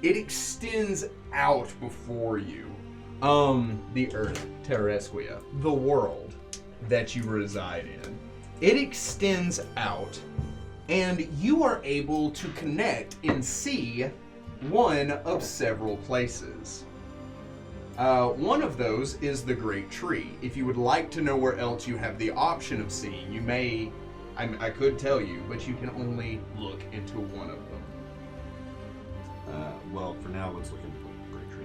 It extends out before you. The earth, Terresquia, the world that you reside in. It extends out, and you are able to connect and see one of several places. One of those is the Great Tree. If you would like to know where else you have the option of seeing, you may, I could tell you, but you can only look into one of them. Well, for now, let's look into the Great Tree.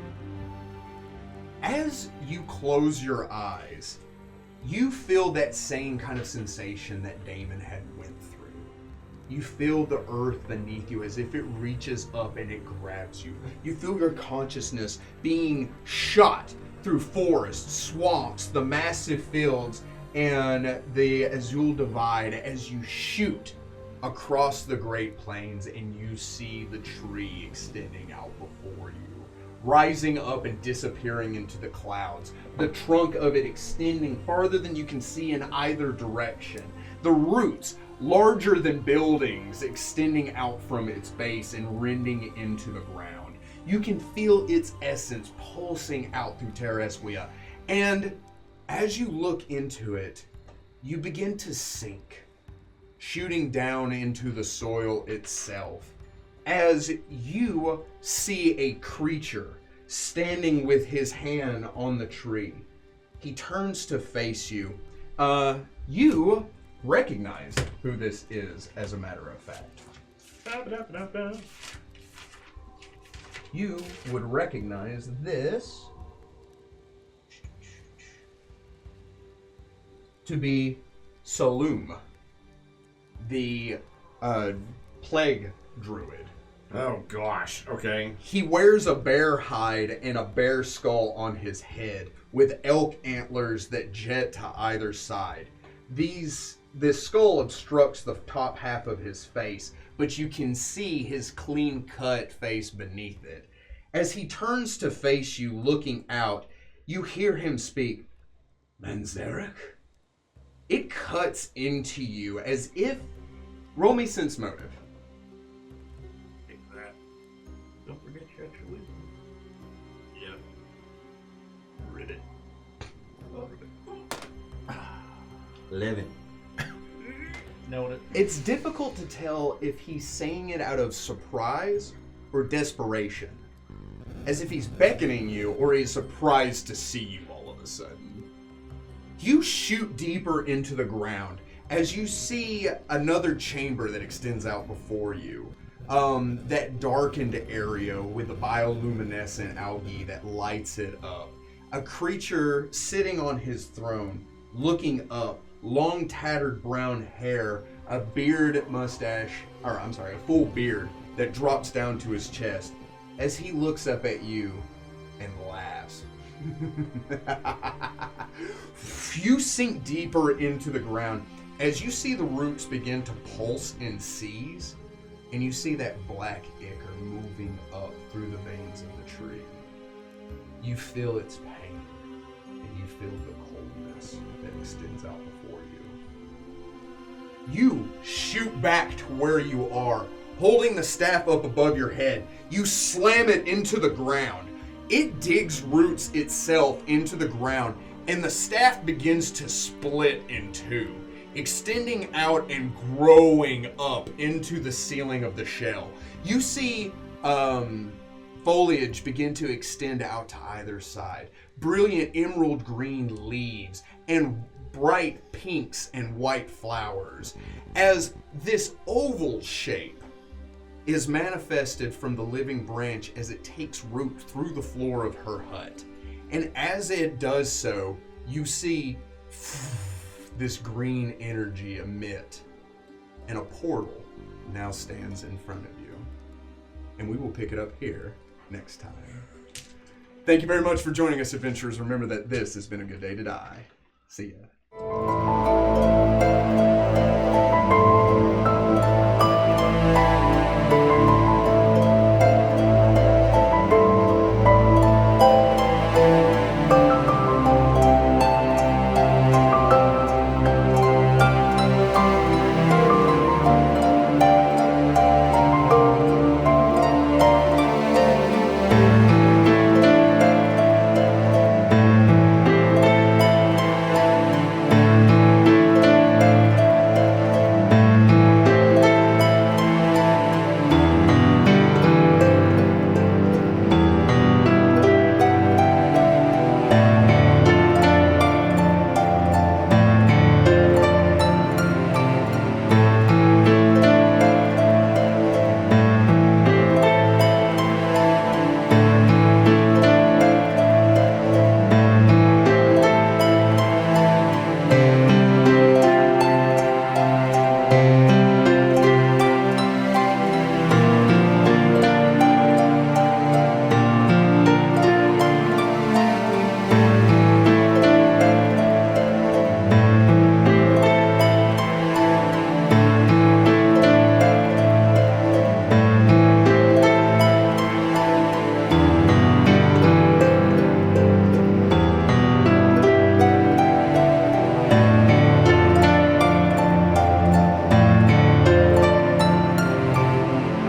As you close your eyes, you feel that same kind of sensation that Damon had went through. You feel the earth beneath you as if it reaches up and it grabs you. You feel your consciousness being shot through forests, swamps, the massive fields, and the Azul Divide as you shoot across the Great Plains and you see the tree extending out before you, rising up and disappearing into the clouds, the trunk of it extending farther than you can see in either direction, the roots larger than buildings extending out from its base and rending into the ground. You can feel its essence pulsing out through Terresquia, and as you look into it, you begin to sink, shooting down into the soil itself, as you see a creature standing with his hand on the tree. He turns to face you. You recognize who this is, as a matter of fact. You would recognize this to be Saloom, the plague druid. Oh gosh, okay. He wears a bear hide and a bear skull on his head with elk antlers that jet to either side. This skull obstructs the top half of his face, but you can see his clean-cut face beneath it. As he turns to face you, looking out, you hear him speak, Manzarek? It cuts into you as if... Roll me sense motive. Take that. Don't forget your extra wisdom. Yeah. Read it. 11. Noted. It's difficult to tell if he's saying it out of surprise or desperation. As if he's beckoning you or he's surprised to see you all of a sudden. You shoot deeper into the ground as you see another chamber that extends out before you. that darkened area with the bioluminescent algae that lights it up. A creature sitting on his throne, looking up, long tattered brown hair, a full beard that drops down to his chest as he looks up at you and laughs. You sink deeper into the ground as you see the roots begin to pulse and seize, and you see that black ichor moving up through the veins of the tree. You feel its pain, and you feel the coldness that extends out before you. You shoot back to where you are, holding the staff up above your head. You slam it into the ground. It digs roots itself into the ground, and the staff begins to split in two, extending out and growing up into the ceiling of the shell. You see foliage begin to extend out to either side. Brilliant emerald green leaves and bright pinks and white flowers, as this oval shape is manifested from the living branch as it takes root through the floor of her hut. And as it does so, you see this green energy emit, and a portal now stands in front of you. And we will pick it up here next time. Thank you very much for joining us, adventurers. Remember that this has been a good day to die. See ya.